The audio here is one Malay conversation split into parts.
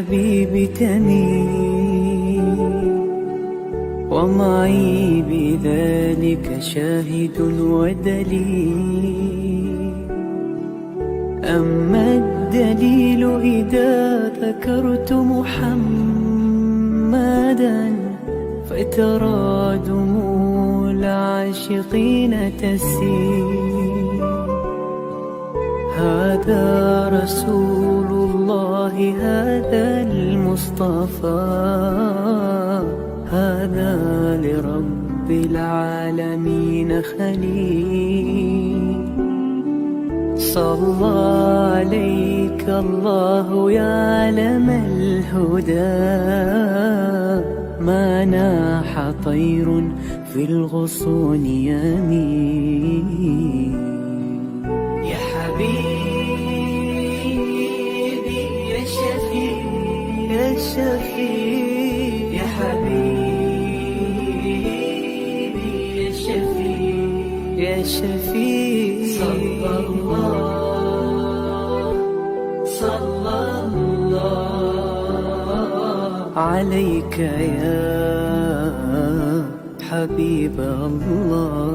الحبيب تميل ومعي بذلك شاهد ودليل. أما الدليل إذا ذكرت محمدا فترى دموع العاشقين تسيل. هذا رسول الله، هذا المصطفى، هذا لرب العالمين خليل. صلى عليك الله يا علم الهدى، ما ناح طير في الغصون يمين. يا حبيبي يا شفيع يا شفيع، يا حبيبي يا شفيع يا شفيع. صلى الله عليك يا حبيب الله.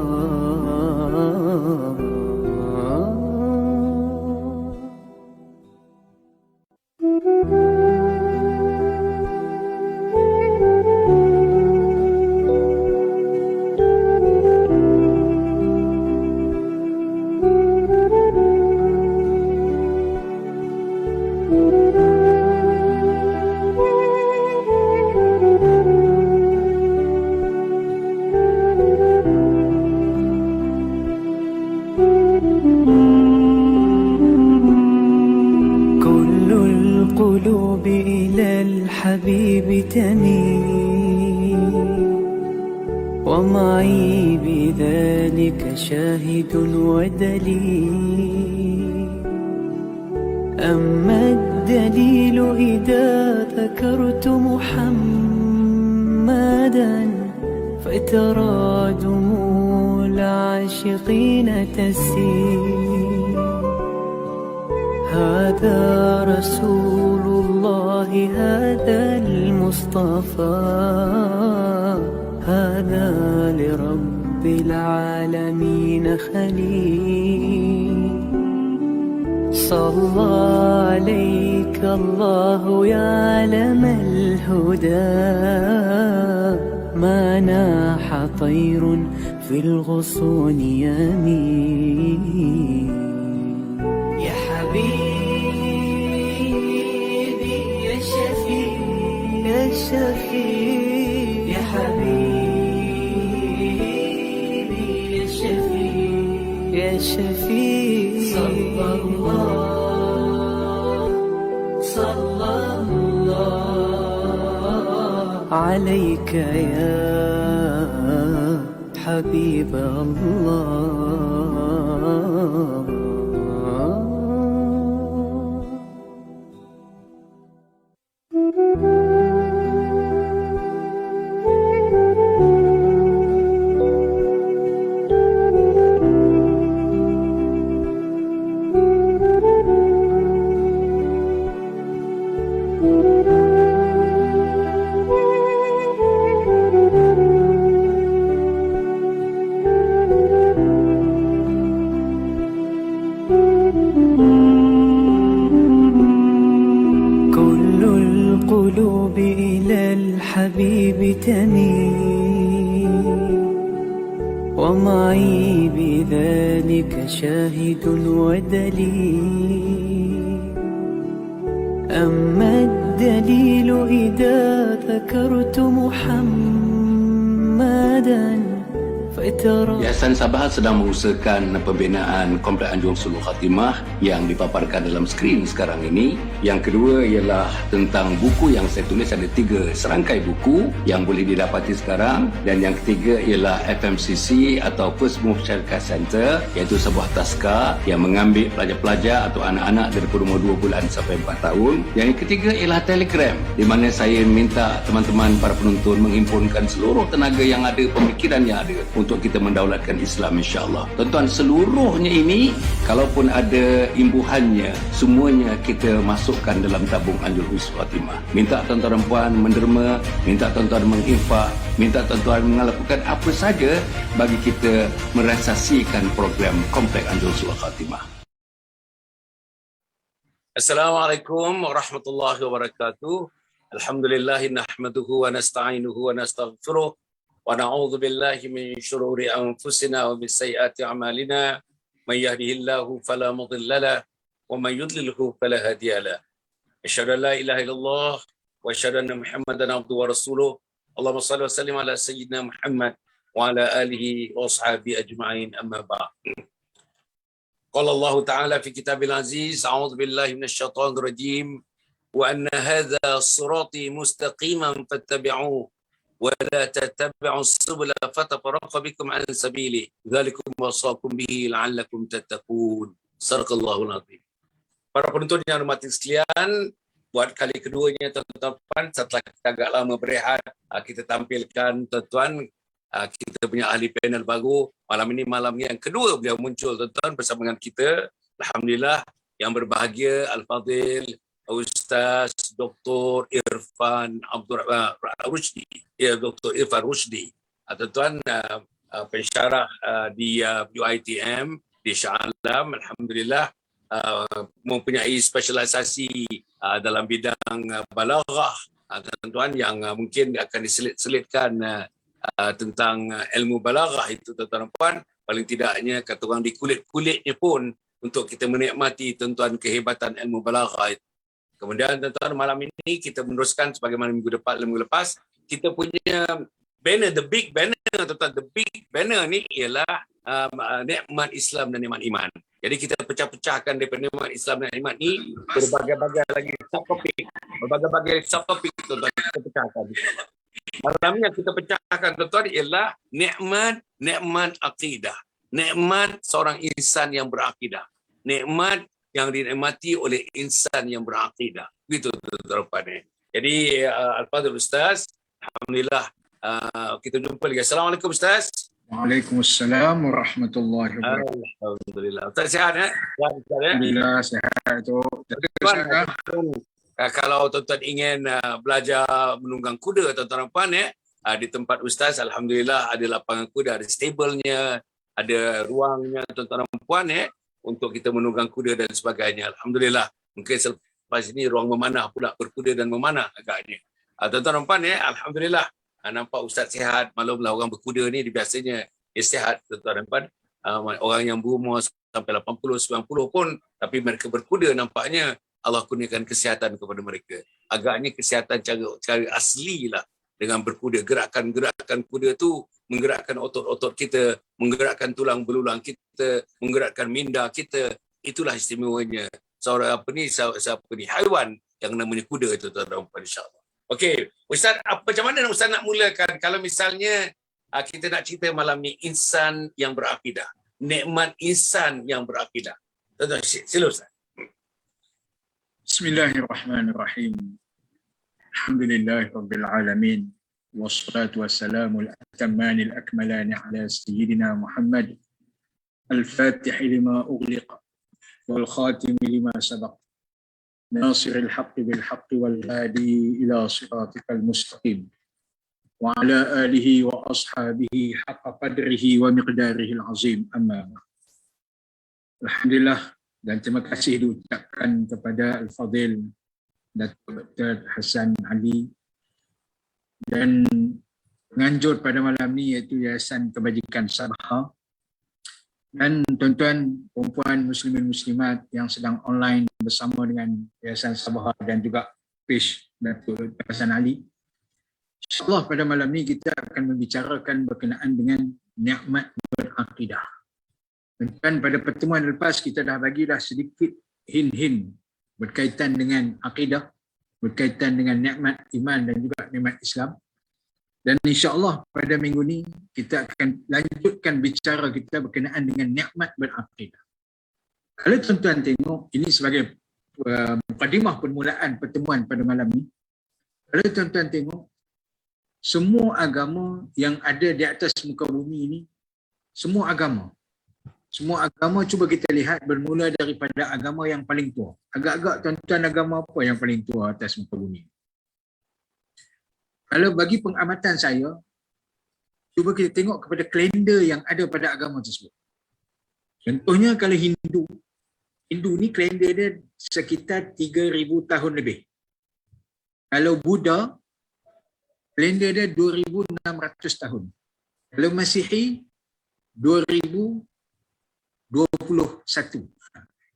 القلوب إلى الحبيب تميل ومعي بذلك شاهد ودليل. أما الدليل إذا ذكرت محمدا فترى دموع العاشقين تسيل. هذا رسول الله، هذا المصطفى، هذا لرب العالمين خليل. صلى عليك الله يا علم الهدى، ما ناح طير في الغصون يمين. يا حبيبي يا شفيع يا شفيع، يا حبيبي يا شفيع يا شفيع. صلى الله عليك يا حبيب الله. القلوب إلى الحبيب تميل ومعي بذلك شاهد ودليل. أما الدليل إذا ذكرت محمدا فترى. Yayasan Sabahat sedang mengusahakan pembinaan Kompleks Anjung Sulul Khatimah yang dipaparkan dalam skrin sekarang ini. Yang kedua ialah tentang buku yang saya tulis, ada 3 serangkai buku yang boleh didapati sekarang. Dan yang ketiga ialah FMCC atau First Move Child Care Center, iaitu sebuah taska yang mengambil pelajar-pelajar atau anak-anak daripada umur 2 bulan sampai 4 tahun. Yang ketiga ialah Telegram, di mana saya minta teman-teman para penonton menghimpunkan seluruh tenaga yang ada, pemikiran yang ada untuk kita mendaulatkan Islam, insya-Allah. Tuan-tuan, seluruhnya ini kalaupun ada imbuhannya, semuanya kita masukkan dalam tabung Anjur Husnul Khatimah. Minta tuan-tuan dan puan menderma, minta tuan-tuan menginfak, minta tuan-tuan melakukan apa saja bagi kita merealisasikan program Komplek Anjur Husnul Khatimah. Assalamualaikum warahmatullahi wabarakatuh. Alhamdulillah nahmaduhu wa nasta'inuhu wa nastaghfiruh wa na'udzu billahi min syururi anfusina wa min sayyiati a'malina. May yahdihillahu fala mudilla lahu wa may yudlilhu fala hadiya lahu. Asyhadu an la ilaha illallah wa asyhadu anna Muhammadan abduhu wa rasuluh. Allahumma shalli wa sallim ala sayyidina Muhammad wa ala alihi wa ashabihi ajma'in, amma ba'd. Qala Allah Ta'ala fi kitabil aziz, a'udzu billahi minasyaitonir rajim. وأن هذا صراطي مستقيما فاتبعوه ولا تتبعوا السبل فتفرق بكم عن سبيله ذلكم وصاكم به لعلكم تتقون. صدق الله العظيم. Para penonton yang hormati sekalian, buat kali keduanya tuan-tuan, setelah kita agak lama berehat, kita tampilkan tuan-tuan, kita punya ahli panel baru. Malam ini malam yang kedua beliau muncul tuan-tuan bersama dengan kita. Alhamdulillah, yang berbahagia Al-Fadhil Ustaz Dr. Irfan Rushdi, Dr. Irfan Rushdi, tuan-tuan, pensyarah di UiTM di Shah Alam. Alhamdulillah, mempunyai spesialisasi dalam bidang balaghah, tuan-tuan, yang mungkin akan diselit-selitkan tentang ilmu balaghah itu, tuan-tuan dan puan. Paling tidaknya kata orang di kulit-kulitnya pun untuk kita menikmati, tuan-tuan, kehebatan ilmu balaghah itu. Kemudian tuan-tuan, malam ini kita meneruskan sebagaimana minggu lepas, kita punya banner, the big banner, tuan-tuan. The big banner ni ialah nikmat Islam dan nikmat iman. Jadi kita pecah-pecahkan daripada nikmat Islam dan nikmat ni berbagai-bagai lagi subtopik, tuan-tuan, kita pecahkan. Malam ni yang kita pecahkan, tuan-tuan, ialah nikmat akidah, nikmat seorang insan yang berakidah, nikmat yang dinikmati oleh insan yang berakidah. Begitu tuan-tuan. Jadi Al-Fadhil Ustaz, alhamdulillah, kita jumpa lagi. Assalamualaikum Ustaz. Waalaikumsalam warahmatullahi wabarakatuh. Alhamdulillah. Ustaz sihat ya? Alhamdulillah sihat tu. Kalau tuan-tuan ingin belajar menunggang kuda, tuan-tuan dan puan, di tempat Ustaz, alhamdulillah ada lapangan kuda, ada stablenya, ada ruangnya, tuan-tuan dan puan, untuk kita menunggang kuda dan sebagainya. Alhamdulillah. Mungkin selepas ini ruang memanah pula, berkuda dan memanah agaknya. Tuan-tuan dan puan, alhamdulillah. Nampak Ustaz sihat. Maklumlah orang berkuda ni biasanya dia sihat, tuan-tuan dan puan. Orang yang berumur sampai 80, 90 pun, tapi mereka berkuda, nampaknya Allah kurniakan kesihatan kepada mereka. Agaknya kesihatan cara asli lah dengan berkuda. Gerakan-gerakan kuda tu menggerakkan otot-otot kita, menggerakkan tulang belulang kita, menggerakkan minda kita. Itulah istimewanya seorang haiwan yang namanya kuda itu, tuan-tuan, insya-Allah. Okey, Ustaz, macam mana Ustaz nak mulakan kalau misalnya kita nak cerita malam ni insan yang berakidah, nikmat insan yang berakidah. Tuan-tuan, sila Ustaz. Bismillahirrahmanirrahim. Alhamdulillahirabbil alamin. Wassalatu wassalamu al-atamman al-akmalan ala sayyidina Muhammad al-fatih lima ughliqa wal khatim lima sabaq nasiril haqqi bil haqqi wal hadi ila siratikal mustaqim wa ala alihi wa ashabihi haqqa qadrihi wa miqdarihi al-azim, amma ba'd. Alhamdulillah, dan terima kasih diucapkan kepada Al-Fadhil Datuk Dr. Hassan Ali dan penganjur pada malam ni, iaitu Yayasan Kebajikan Sabah, dan tuan-tuan, perempuan, muslimin muslimat yang sedang online bersama dengan Yayasan Sabah dan juga page Datuk Hassan Ali. InsyaAllah pada malam ni kita akan membicarakan berkenaan dengan nikmat berakidah. Dan pada pertemuan lepas kita dah bagilah sedikit hin-hin berkaitan dengan akidah, berkaitan dengan nikmat iman dan juga nikmat Islam. Dan insya-Allah pada minggu ni kita akan lanjutkan bicara kita berkenaan dengan nikmat berakidah. Kalau tuan-tuan tengok, ini sebagai mukadimah permulaan pertemuan pada malam ni. Kalau tuan-tuan tengok, semua agama yang ada di atas muka bumi ini semua agama. Semua agama cuba kita lihat bermula daripada agama yang paling tua. Agak-agak tuan-tuan agama apa yang paling tua atas muka bumi? Kalau bagi pengamatan saya, cuba kita tengok kepada kalender yang ada pada agama tersebut. Contohnya kalau Hindu ni kalender dia sekitar 3,000 tahun lebih. Kalau Buddha, kalender dia 2,600 tahun. Kalau Masihi, 2021.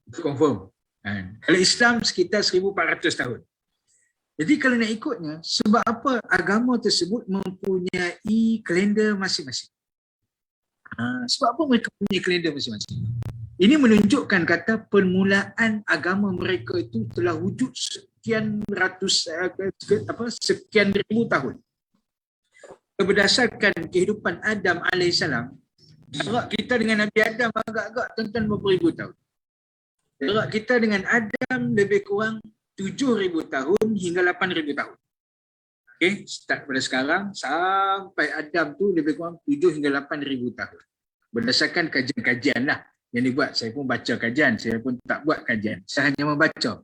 Itu confirm. Kalau Islam sekitar 1,400 tahun. Jadi kalau nak ikutnya, sebab apa agama tersebut mempunyai kalender masing-masing? Sebab apa mereka punya kalender masing-masing? Ini menunjukkan kata permulaan agama mereka itu telah wujud sekian ribu tahun. Berdasarkan kehidupan Adam AS, jarak kita dengan Nabi Adam agak-agak tuan-tuan berapa ribu tahun. Jarak kita dengan Adam lebih kurang 7,000 tahun hingga 8,000 tahun. Okay, start pada sekarang sampai Adam tu lebih kurang 7 hingga 8,000 tahun. Berdasarkan kajian-kajian lah yang dibuat. Saya pun baca kajian, saya pun tak buat kajian. Saya hanya membaca.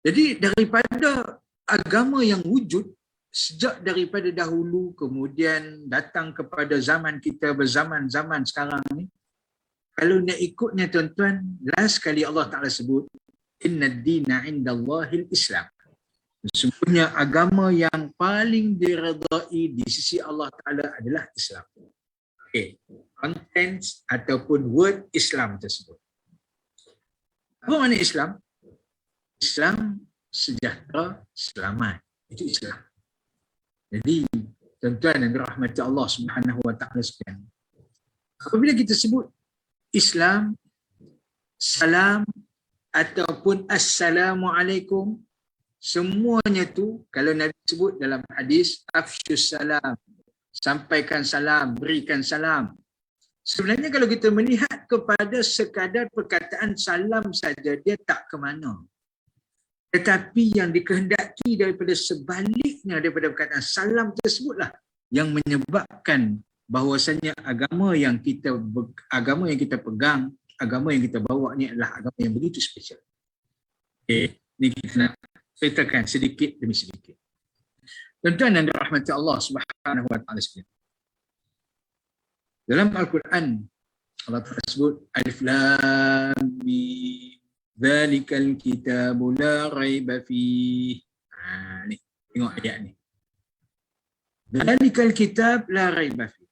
Jadi daripada agama yang wujud sejak daripada dahulu kemudian datang kepada zaman kita berzaman-zaman sekarang ni, kalau nak ikutnya tuan-tuan, last kali Allah Ta'ala sebut, Inna ad-dina indallahil Islam. Sesungguhnya agama yang paling diredai di sisi Allah Ta'ala adalah Islam. Okay. Contents ataupun word Islam tersebut. Apa makna Islam? Islam sejahtera, selamat. Itu Islam. Jadi, tuan-tuan yang dirahmati Allah Subhanahu wa Ta'ala sekalian, apabila kita sebut Islam, salam ataupun assalamualaikum, semuanya tu kalau Nabi sebut dalam hadis afsyus salam, sampaikan salam, berikan salam. Sebenarnya kalau kita melihat kepada sekadar perkataan salam saja, dia tak ke mana. Tetapi yang dikehendaki daripada sebaliknya daripada perkataan salam tersebutlah yang menyebabkan bahawasanya agama yang kita pegang, agama yang kita bawa ni adalah agama yang begitu spesial. Okay, ni kita nak ceritakan sedikit demi sedikit. Tuan-tuan yang dirahmati Allah Subhanahu wa Ta'ala sekalian. Dalam Al-Quran Allah Ta'ala sebut Alif Lam Mim Dzalikal kitabu la raiba fihi. Ni tengok ayat ni. Dzalikal kitab la raiba fihi.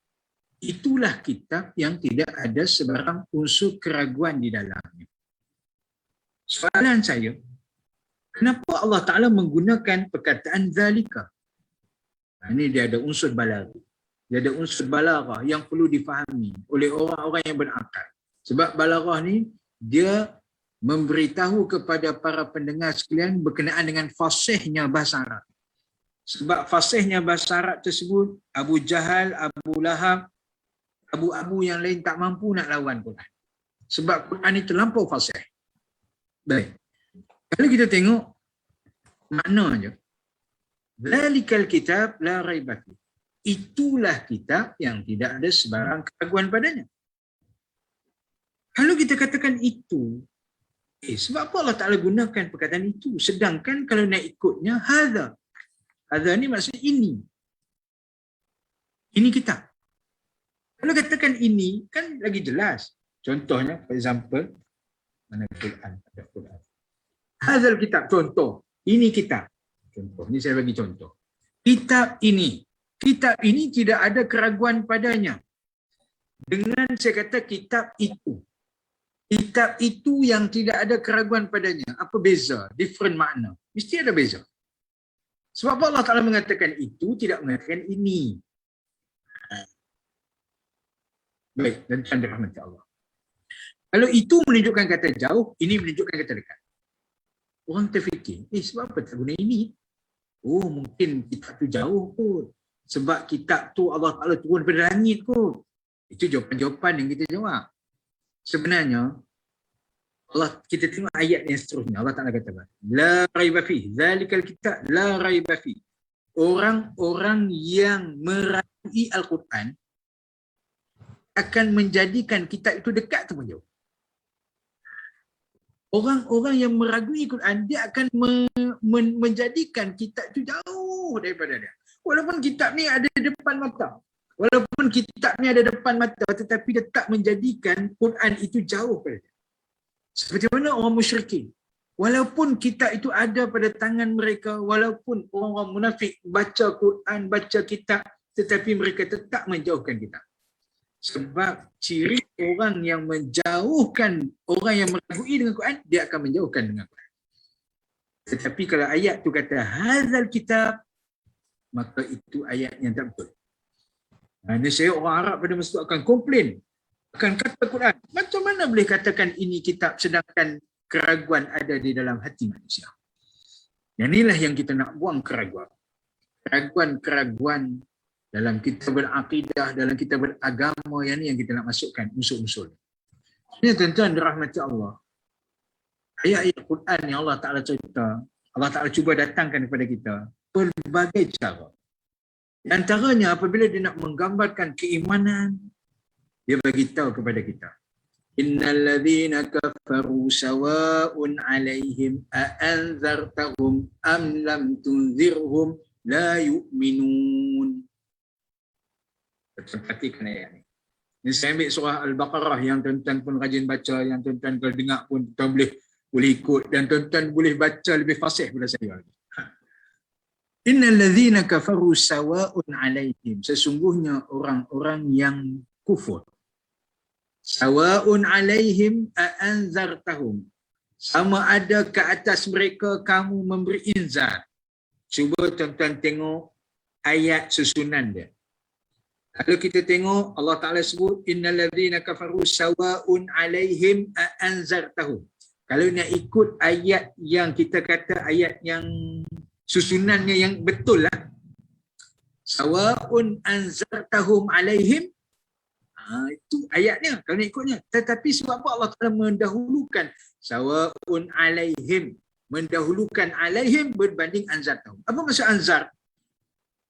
Itulah kitab yang tidak ada sebarang unsur keraguan di dalamnya. Soalan saya, kenapa Allah Ta'ala menggunakan perkataan zalika? Ini dia ada unsur balaghah. Dia ada unsur balaghah yang perlu difahami oleh orang-orang yang berakal. Sebab balaghah ni, dia memberitahu kepada para pendengar sekalian berkenaan dengan fasihnya bahasa Arab. Sebab fasihnya bahasa Arab tersebut, Abu Jahal, Abu Lahab, abu-abu yang lain tak mampu nak lawan Quran. Sebab Quran ini terlampau fasih. Baik. Kalau kita tengok maknanya, Dzalikal kitab la raiba fihi. Itulah kitab yang tidak ada sebarang keraguan padanya. Kalau kita katakan itu, sebab apa Allah Ta'ala gunakan perkataan itu? Sedangkan kalau nak ikutnya, hadha. Hadha ni maksudnya ini. Ini kitab. Kalau katakan ini, kan lagi jelas. Contohnya, for example, mana Quran? Ada Quran. Hadhal kitab, contoh. Ini kitab. Contoh, ini saya bagi contoh. Kitab ini. Kitab ini tidak ada keraguan padanya. Dengan saya kata kitab itu. Kitab itu yang tidak ada keraguan padanya. Apa beza? Different makna. Mesti ada beza. Sebab Allah Ta'ala mengatakan itu, tidak mengatakan ini. Baik, dan tanda rahmat Allah. Kalau itu menunjukkan kata jauh, ini menunjukkan kata dekat. Orang terfikir, sebab apa tak guna ini? Oh, mungkin kitab tu jauh kot. Sebab kitab tu Allah Ta'ala turun daripada langit kot. Itu jawapan-jawapan yang kita jawab. Sebenarnya, kita tengok ayat yang seterusnya. Allah Ta'ala kata, La raiba fihi, zalikal kitab, la raiba fihi. Orang-orang yang merasai Al-Quran, akan menjadikan kitab itu dekat ataupun jauh. Orang-orang yang meragui Quran, dia akan menjadikan kitab itu jauh daripada dia. Walaupun kitab ni ada depan mata. Walaupun kitab ni ada depan mata, tetapi dia tak menjadikan Quran itu jauh pada dia. Seperti mana orang musyrikin. Walaupun kitab itu ada pada tangan mereka, walaupun orang-orang munafik baca Quran, baca kitab, tetapi mereka tetap menjauhkan kitab. Sebab ciri orang yang menjauhkan, orang yang meragui dengan Quran, dia akan menjauhkan dengan Quran. Tetapi kalau ayat tu kata hadzal kitab, maka itu ayat yang tak betul. Saya orang Arab pada masa itu akan komplain, akan kata Quran, macam mana boleh katakan ini kitab sedangkan keraguan ada di dalam hati manusia. Yang inilah yang kita nak buang keraguan. Keraguan-keraguan dalam kita berakidah, dalam kita beragama, yang ni yang kita nak masukkan unsur-unsur. Ini tuan-tuan dirahmati Allah. Ayat-ayat Quran yang Allah Ta'ala cerita, Allah Ta'ala cuba datangkan kepada kita pelbagai cara. Di antaranya apabila dia nak menggambarkan keimanan, dia bagi tahu kepada kita. Innal ladzina kafaru sawa'un 'alaihim a anzartahum am lam tunzirhum la yu'minun. Perhatikan ayat ni. Ini saya ambil surah Al-Baqarah yang tuan-tuan pun rajin baca, yang tuan-tuan kalau dengar pun tuan boleh ikut dan tuan-tuan boleh baca lebih fasih daripada saya. Innal ladzina kafaru sawa'un 'alaihim. Sesungguhnya orang-orang yang kufur. Sawa'un 'alaihim a anzartahum. Sama ada ke atas mereka kamu memberi inzar. Cuba tuan-tuan tengok ayat susunan dia. Kalau kita tengok Allah Ta'ala sebut innal ladzina kafaru sawa'un 'alaihim a anzartahum. Kalau nak ikut ayat yang kita kata ayat yang susunannya yang betul lah. Sawa'un anzartahum 'alaihim. Itu ayatnya kalau nak ikutnya. Tetapi sebab apa Allah Ta'ala mendahulukan sawa'un 'alaihim, mendahulukan 'alaihim berbanding anzartahum. Apa maksud anzar?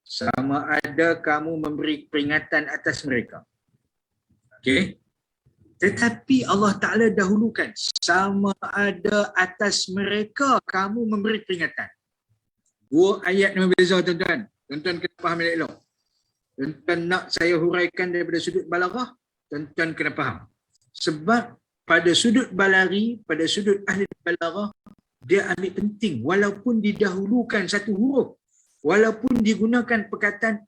Sama ada kamu memberi peringatan atas mereka. Okey. Tetapi Allah Ta'ala dahulukan sama ada atas mereka kamu memberi peringatan. Dua ayat yang berbeza tuan-tuan. Tuan-tuan kena faham elok. Tuan-tuan nak saya huraikan daripada sudut balaghah, tuan-tuan kena faham. Sebab pada sudut balari, pada sudut ahli balaghah, dia ambil penting walaupun didahulukan satu huruf, walaupun digunakan perkataan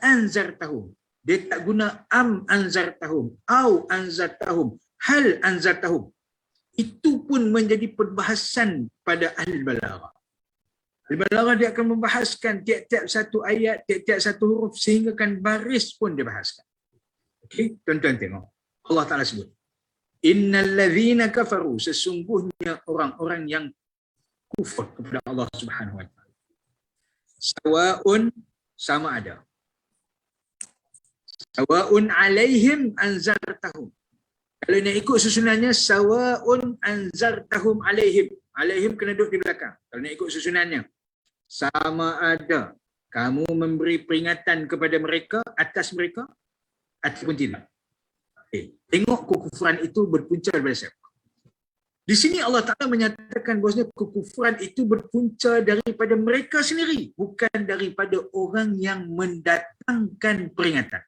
anzartahum. Dia tak guna am anzartahum, au anzartahum, hal anzartahum. Itu pun menjadi perbahasan pada ahli balaghah. Ahli balaghah dia akan membahaskan tiap-tiap satu ayat, tiap-tiap satu huruf sehingga kan baris pun dia bahaskan. Okey, tuan-tuan tengok. Allah Ta'ala sebut. Innal ladzina kafaru, sesungguhnya orang-orang yang kufur kepada Allah Subhanahu wa Ta'ala. Sawa'un, sama ada. Sawa'un 'alaihim anzartahum. Kalau nak ikut susunannya sawa'un anzartahum 'alaihim. 'Alaihim kena duduk di belakang. Kalau nak ikut susunannya sama ada kamu memberi peringatan kepada mereka, atas mereka ataupun tidak. Okay. Tengok kekufuran itu berpunca daripada siapa. Di sini Allah Ta'ala menyatakan bahawasanya kekufuran itu berpunca daripada mereka sendiri, bukan daripada orang yang mendatangkan peringatan.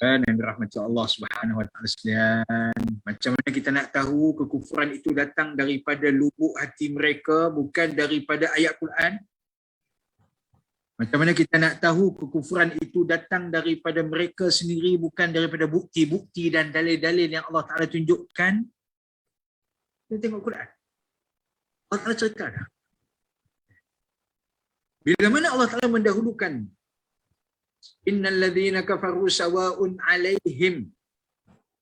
Dan rahmat Allah Subhanahu wa Ta'ala sekalian, macam mana kita nak tahu kekufuran itu datang daripada lubuk hati mereka, bukan daripada ayat Quran? Macam mana kita nak tahu kekufuran itu datang daripada mereka sendiri, bukan daripada bukti-bukti dan dalil-dalil yang Allah Ta'ala tunjukkan? Kita tengok Quran. Allah Ta'ala cerita dah. Bila mana Allah Ta'ala mendahulukan innal ladzina kafaru sawa'un 'alaihim.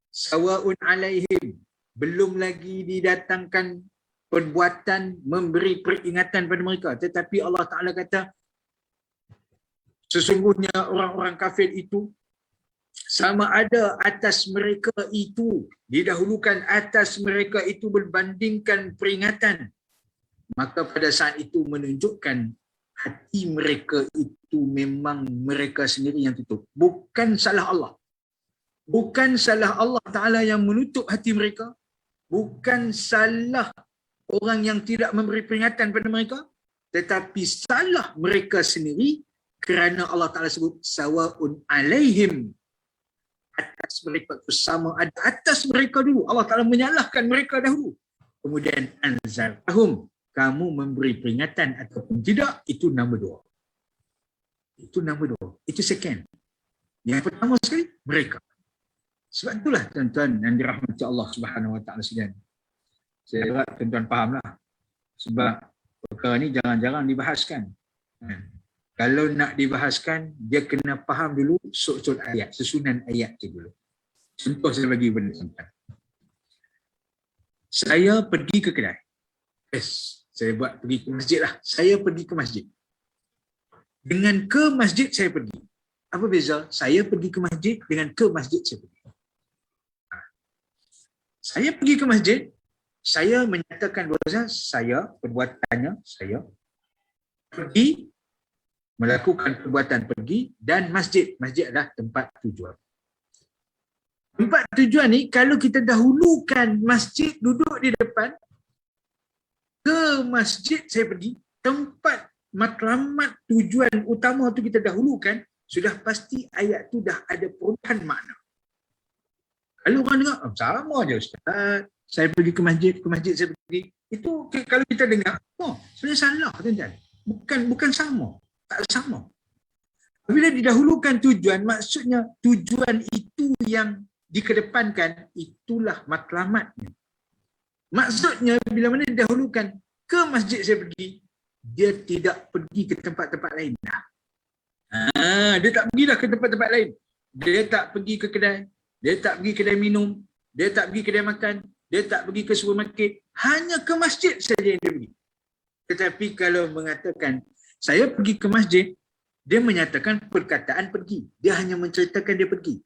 Sawa'un 'alaihim. Belum lagi didatangkan perbuatan memberi peringatan pada mereka. Tetapi Allah Ta'ala kata, sesungguhnya orang-orang kafir itu sama ada atas mereka itu, didahulukan atas mereka itu berbandingkan peringatan. Maka pada saat itu menunjukkan hati mereka itu memang mereka sendiri yang tutup. Bukan salah Allah. Bukan salah Allah Ta'ala yang menutup hati mereka. Bukan salah orang yang tidak memberi peringatan pada mereka. Tetapi salah mereka sendiri kerana Allah Ta'ala sebut sawa'un alaihim. Atas mereka itu sama ada atas mereka dulu. Allah Ta'ala menyalahkan mereka dahulu. Kemudian anzartahum. Kamu memberi peringatan ataupun tidak, itu nombor 2. Itu nombor 2. Itu second. Yang pertama sekali, mereka. Sebab itulah tuan-tuan yang dirahmati Allah Subhanahu Wa Taala sekalian. Saya harap tuan-tuan fahamlah. Sebab perkara ni jarang-jarang dibahaskan. Kalau nak dibahaskan, dia kena faham dulu sut-sut ayat, susunan ayat tu dulu. Contoh saya bagi benda tuan-tuan. Saya pergi ke kedai. Yes, saya buat pergi ke masjid lah. Saya pergi ke masjid. Dengan ke masjid saya pergi. Apa beza? Saya pergi ke masjid dengan ke masjid saya pergi. Saya pergi ke masjid, saya menyatakan bahawa saya, perbuatannya, saya pergi, melakukan perbuatan pergi dan masjid. Masjid adalah tempat tujuan. Tempat tujuan ni, kalau kita dahulukan masjid duduk di depan, ke masjid saya pergi, tempat matlamat tujuan utama tu kita dahulukan, sudah pasti ayat tu dah ada perubahan makna. Kalau orang dengar, sama je Ustaz, saya pergi ke masjid saya pergi. Itu kalau kita dengar, sebenarnya salah tuan-tuan. Bukan sama, tak sama. Bila didahulukan tujuan, maksudnya tujuan itu yang dikedepankan, itulah matlamatnya. Maksudnya bila mana didahulukan ke masjid saya pergi, dia tidak pergi ke tempat-tempat lain dah. Dia tak pergi dah ke tempat-tempat lain. Dia tak pergi ke kedai. Dia tak pergi kedai minum, dia tak pergi kedai makan, dia tak pergi ke supermarket, hanya ke masjid saja yang dia pergi. Tetapi kalau mengatakan, saya pergi ke masjid, dia menyatakan perkataan pergi. Dia hanya menceritakan dia pergi.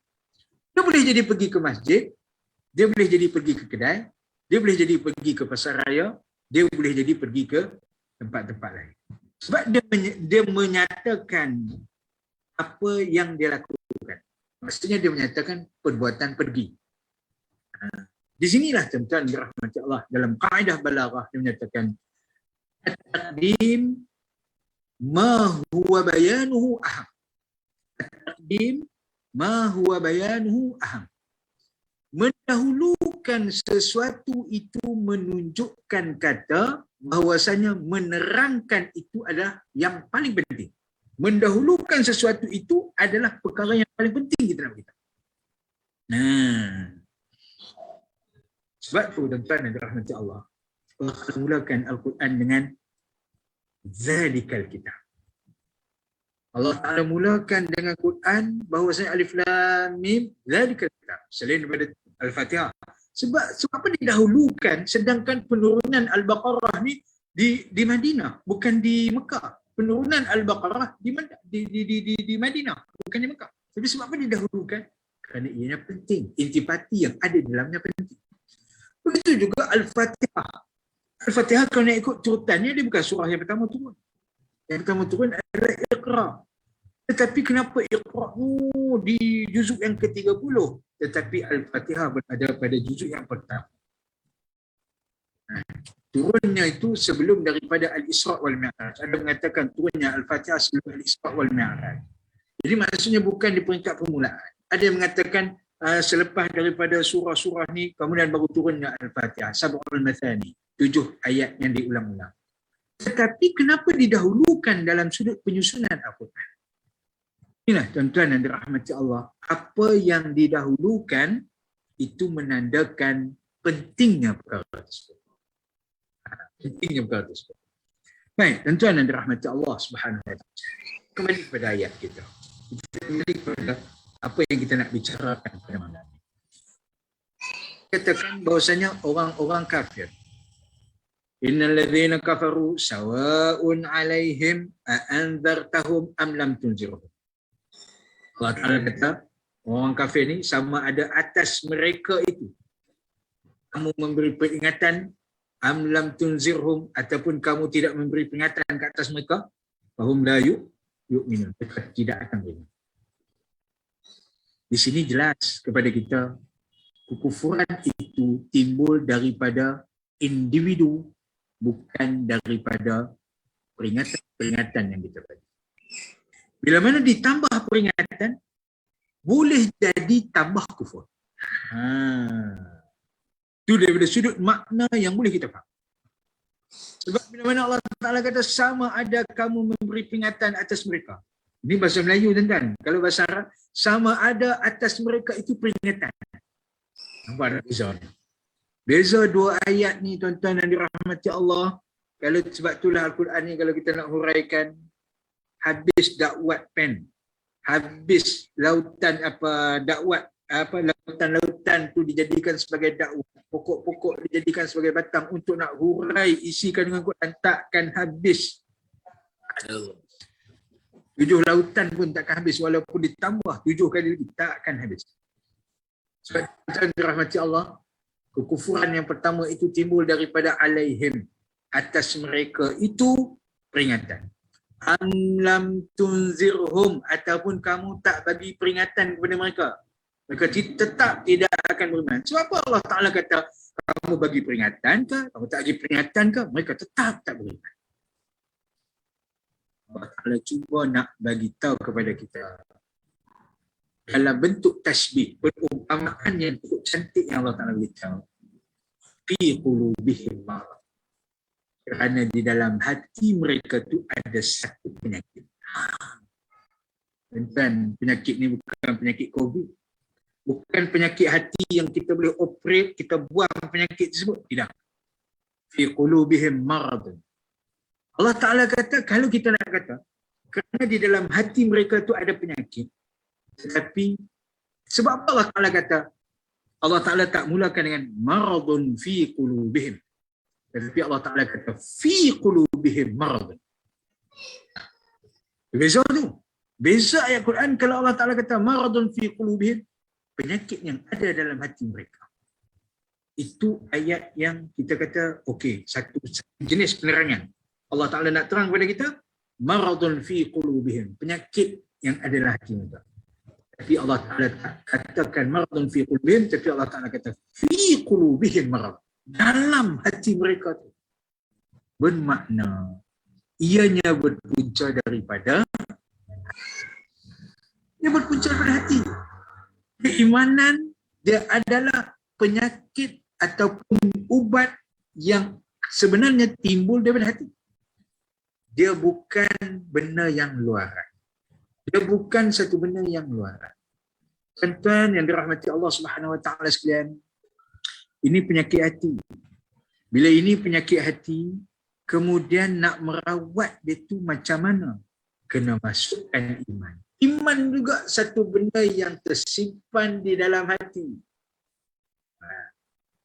Dia boleh jadi pergi ke masjid, dia boleh jadi pergi ke kedai, dia boleh jadi pergi ke pasar raya, dia boleh jadi pergi ke tempat-tempat lain. Sebab dia menyatakan apa yang dia lakukan. Maksudnya dia menyatakan perbuatan pergi. Di sinilah tuan-tuan dirahmati Allah, dalam kaedah balaghah dia menyatakan at-taqdim ma huwa bayanuhu aham. At-taqdim ma huwa bayanuhu aham. Mendahulukan sesuatu itu menunjukkan kata bahawasanya menerangkan itu adalah yang paling penting. Mendahulukan sesuatu itu adalah perkara yang paling penting kita nak beritahu. Sebab tu tuan-tuan dan dirahmati Allah, Allah mulakan Al-Quran dengan zalikal kitab. Allah Ta'ala mulakan dengan Quran bahawasanya alif lam mim zalikal kitab, selain daripada Al-Fatihah. Sebab apa didahulukan, sedangkan penurunan Al-Baqarah ni di Madinah, bukan di Mekah. Penurunan Al-Baqarah di Madinah, bukan di Mekah. Tapi sebab apa didahulukan? Kerana ianya penting. Intipati yang ada di dalamnya penting. Begitu juga Al-Fatihah. Al-Fatihah kalau nak ikut turutannya, dia bukan surah yang pertama turun. Yang pertama turun adalah Iqra. Tetapi kenapa Iqra di juzuk yang ke-30? Tetapi Al-Fatihah berada pada juzuk yang pertama. Turunnya itu sebelum daripada Al-Isra' wal Mi'raj. Ada mengatakan turunnya Al-Fatihah sebelum Al-Isra' wal Mi'raj. Jadi maksudnya bukan di peringkat permulaan. Ada yang mengatakan selepas daripada surah-surah ni kemudian baru turunnya Al-Fatihah, Sab'ul Mathani, 7 ayat yang diulang-ulang. Tetapi kenapa didahulukan dalam sudut penyusunan Al-Quran? Inilah tuan-tuan yang dirahmati Allah, apa yang didahulukan itu menandakan pentingnya perkara tersebut. Pentingnya perkara tersebut. Baik, tuan-tuan yang dirahmati Allah Subhanahu wa taala. Kembali kepada ayat kita. Kembali kepada apa yang kita nak bicarakan pada malam ini. Katakan bahawasanya orang-orang kafir. Innal ladzina kafaru sawa'un 'alaihim a anzartahum am lam tunzirhum. Allah Ta'ala kata, orang kafir ni sama ada atas mereka itu kamu memberi peringatan am lam tunzirhum, ataupun kamu tidak memberi peringatan ke atas mereka, fahum la yu'minun, mereka tidak akan beriman. Di sini jelas kepada kita, kekufuran itu timbul daripada individu, bukan daripada peringatan-peringatan yang kita bagi. Bila mana ditambah peringatan, boleh jadi tambah kufur. Itu daripada sudut makna yang boleh kita faham. Sebab bila mana Allah Ta'ala kata sama ada kamu memberi peringatan atas mereka. Ini bahasa Melayu tuan-tuan. Kalau bahasa Arab, sama ada atas mereka itu peringatan. Nampak ada beza ni. Beza dua ayat ni tuan-tuan yang dirahmati Allah. Kalau sebab itulah Al-Quran ni kalau kita nak huraikan, habis dakwat pen, habis lautan lautan tu dijadikan sebagai dakwah, pokok-pokok dijadikan sebagai batang untuk nak hurai isikan dengan Quran, takkan habis. 7 lautan pun takkan habis, walaupun ditambah 7 kali lagi takkan habis. Sebab tuan dirahmati Allah, kekufuran yang pertama itu timbul daripada alaihim, atas mereka itu peringatan. Am lam tunzirhum, ataupun kamu tak bagi peringatan kepada mereka, mereka tetap tidak akan beriman. Sebab apa Allah Ta'ala kata kamu bagi peringatan ke, kamu tak bagi peringatan ke, mereka tetap tak beriman. Allah Ta'ala cuba nak bagi tahu kepada kita dalam bentuk tasbih, perumpamaan yang cukup cantik yang Allah Ta'ala beritahu. Fi qulubihim marad. Kerana di dalam hati mereka tu ada satu penyakit. Dan penyakit ni bukan penyakit COVID. Bukan penyakit hati yang kita boleh operate, kita buang penyakit tersebut. Tidak. Fi qulubihim marad. Allah Ta'ala kata, kalau kita nak kata, kerana di dalam hati mereka tu ada penyakit. Tetapi, sebab apa Allah Ta'ala kata, Allah Ta'ala tak mulakan dengan maradun fi qulubihim. Tetapi Allah Ta'ala kata, fi qulubihim maradun. Beza tu. Beza ayat Quran kalau Allah Ta'ala kata, maradun fi qulubihim, penyakit yang ada dalam hati mereka. Itu ayat yang kita kata, okey, satu jenis penerangan. Allah Ta'ala nak terang kepada kita, maradun fi qulubihim, penyakit yang ada dalam hati mereka. Tapi Allah Ta'ala katakan maradun fi qulubihim, tapi Allah Ta'ala kata fi qulubihim marad, dalam hati mereka tu. Bermakna ianya berpunca daripada hati. Keimanan dia adalah penyakit ataupun ubat yang sebenarnya timbul daripada hati. Dia bukan benda yang luaran. Dia bukan satu benda yang luaran. Tuan-tuan yang dirahmati Allah Subhanahu Wa Taala sekalian, ini penyakit hati. Bila ini penyakit hati, kemudian nak merawat dia tu macam mana? Kena masukkan iman. Iman juga satu benda yang tersimpan di dalam hati.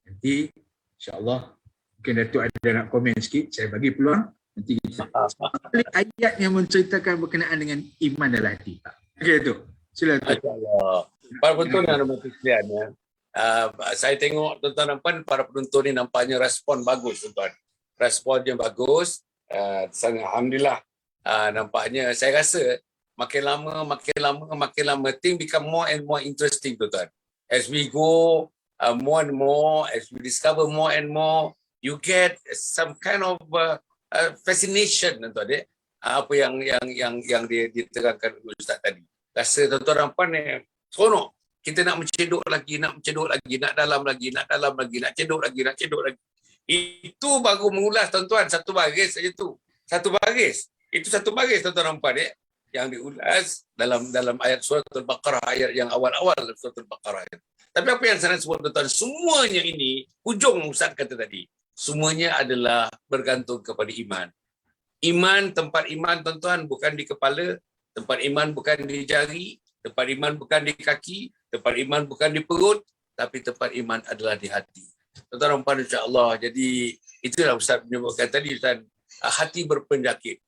Nanti insya-Allah mungkin Datuk ada nak komen sikit, saya bagi peluang. Nanti kita ayat yang menceritakan berkenaan dengan iman dalam hati. Okey tu. Silakan. Masya-Allah. Para penonton yang berhormat sekalian ya. Saya tengok tuan-tuan dan puan, para penonton ni nampaknya respon bagus tuan-tuan. Responnya bagus. Alhamdulillah. Nampaknya saya rasa makin lama thing become more and more interesting tuan-tuan. As we go more and more, as we discover more and more, you get some kind of fascination tuan-tuan, apa yang diterangkan Ustaz tadi. Rasa tuan-tuan dan puan seronok. Kita nak mencedok lagi, nak dalam lagi, nak cedok lagi. Itu baru mengulas tuan-tuan, satu baris saja tu. Satu baris. Itu satu baris tuan-tuan dan puan yang diulas dalam ayat surah Al-Baqarah, ayat yang awal-awal surah Al-Baqarah. Tapi apa yang saya nak sebut tuan-tuan, semuanya ini, hujung Ustaz kata tadi, semuanya adalah bergantung kepada iman. Tempat iman tuan-tuan bukan di kepala, tempat iman bukan di jari, tempat iman bukan di kaki, tempat iman bukan di perut, tapi tempat iman adalah di hati. Tuan-tuan dan puan, insya-Allah. Jadi itulah Ustaz menyebutkan tadi, Ustaz, hati berpenyakit.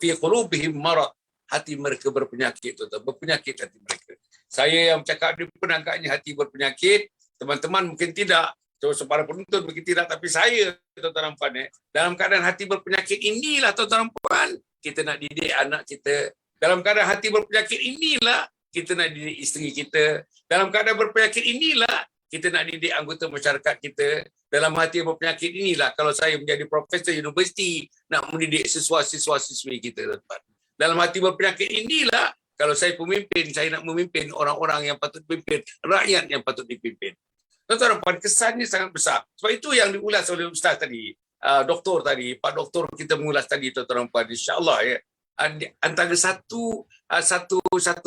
Fi qulubihim marad, hati mereka berpenyakit, tuan-tuan, berpenyakit hati mereka. Saya yang cakap ni pun agaknya hati berpenyakit, teman-teman mungkin tidak. So, para penonton mungkin tidak, tapi saya, tuan-tuan dan puan, dalam keadaan hati berpenyakit inilah, tuan-tuan dan puan, kita nak didik anak kita. Dalam keadaan hati berpenyakit inilah kita nak didik isteri kita. Dalam keadaan berpenyakit inilah kita nak didik anggota masyarakat kita. Dalam hati berpenyakit inilah kalau saya menjadi profesor universiti nak mendidik siswa-siswi kita, tuan-tuan. Dalam hati berpenyakit inilah kalau saya pemimpin, saya nak memimpin orang-orang yang patut dipimpin, rakyat yang patut dipimpin. Tuan-tuan, kesannya sangat besar. Sebab itu yang diulas oleh Ustaz tadi, doktor tadi, Pak Doktor kita mengulas tadi, tuan-tuan, insya-Allah ya. Antara satu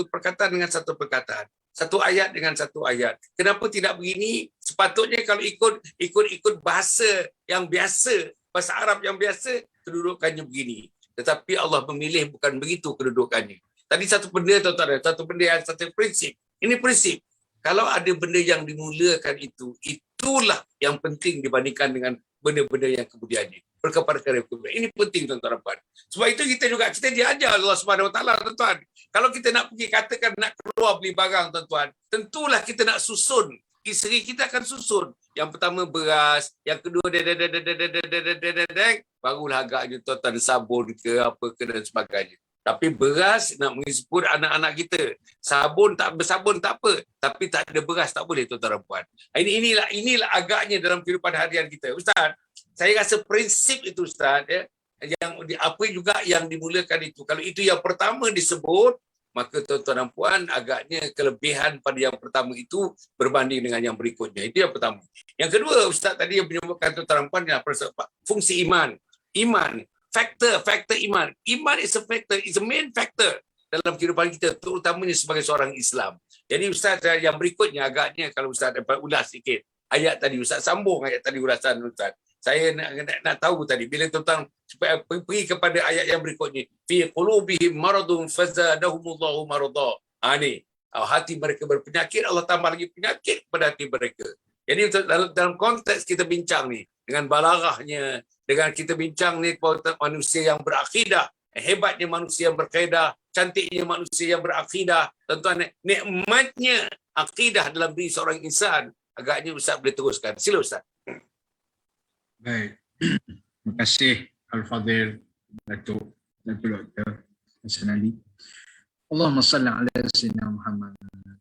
perkataan dengan satu perkataan, satu ayat dengan satu ayat. Kenapa tidak begini? Sepatutnya kalau ikut bahasa yang biasa, bahasa Arab yang biasa, kedudukannya begini. Tetapi Allah memilih bukan begitu kedudukannya. Tadi satu benda, tuan-tuan, satu benda yang satu prinsip. Ini prinsip. Kalau ada benda yang dimulakan itulah yang penting dibandingkan dengan benda-benda yang kemudiannya. Perkara-perkara kemudian. Ini penting, tuan-tuan. Sebab itu kita diajar Allah Subhanahu Wa Taala, tuan-tuan. Kalau kita nak pergi katakan nak keluar beli barang, tuan-tuan, tentulah kita nak susun. Isteri kita akan susun. Yang pertama beras, yang kedua barulah agaknya tuan-tuan sabun ke apa ke dan sebagainya. Tapi beras nak mengisipur anak-anak kita. Sabun tak bersabun tak apa. Tapi tak ada beras tak boleh, tuan-tuan dan puan. Inilah agaknya dalam kehidupan harian kita. Ustaz, saya rasa prinsip itu, Ustaz, ya, yang apa juga yang dimulakan itu. Kalau itu yang pertama disebut, maka tuan-tuan dan puan agaknya kelebihan pada yang pertama itu berbanding dengan yang berikutnya. Itu yang pertama. Yang kedua, Ustaz tadi yang menyebutkan tuan-tuan dan puan yang fungsi iman. Faktor iman. Iman is a main factor dalam kehidupan kita, terutamanya sebagai seorang Islam. Jadi Ustaz yang berikutnya agaknya kalau Ustaz dapat ulas sikit ayat tadi, Ustaz sambung ayat tadi ulasan Ustaz. Saya nak tahu tadi bila tuan-tuan supaya pergi kepada ayat yang berikutnya. Fi qulubihim maradun fazadahumullahu marada. Ni hati mereka berpenyakit, Allah tambah lagi penyakit pada hati mereka. Jadi dalam konteks kita bincang ni dengan balaghahnya, dengan kita bincang ni manusia yang berakidah, hebatnya manusia yang berkaedah, cantiknya manusia yang berakidah, tuan-tuan, nikmatnya akidah dalam diri seorang insan. Agaknya Ustaz boleh teruskan. Sila Ustaz. Baik. Terima kasih Al-Fadhil Datuk Dr. Hasan Ali. Allahumma salli ala sayyidina Muhammad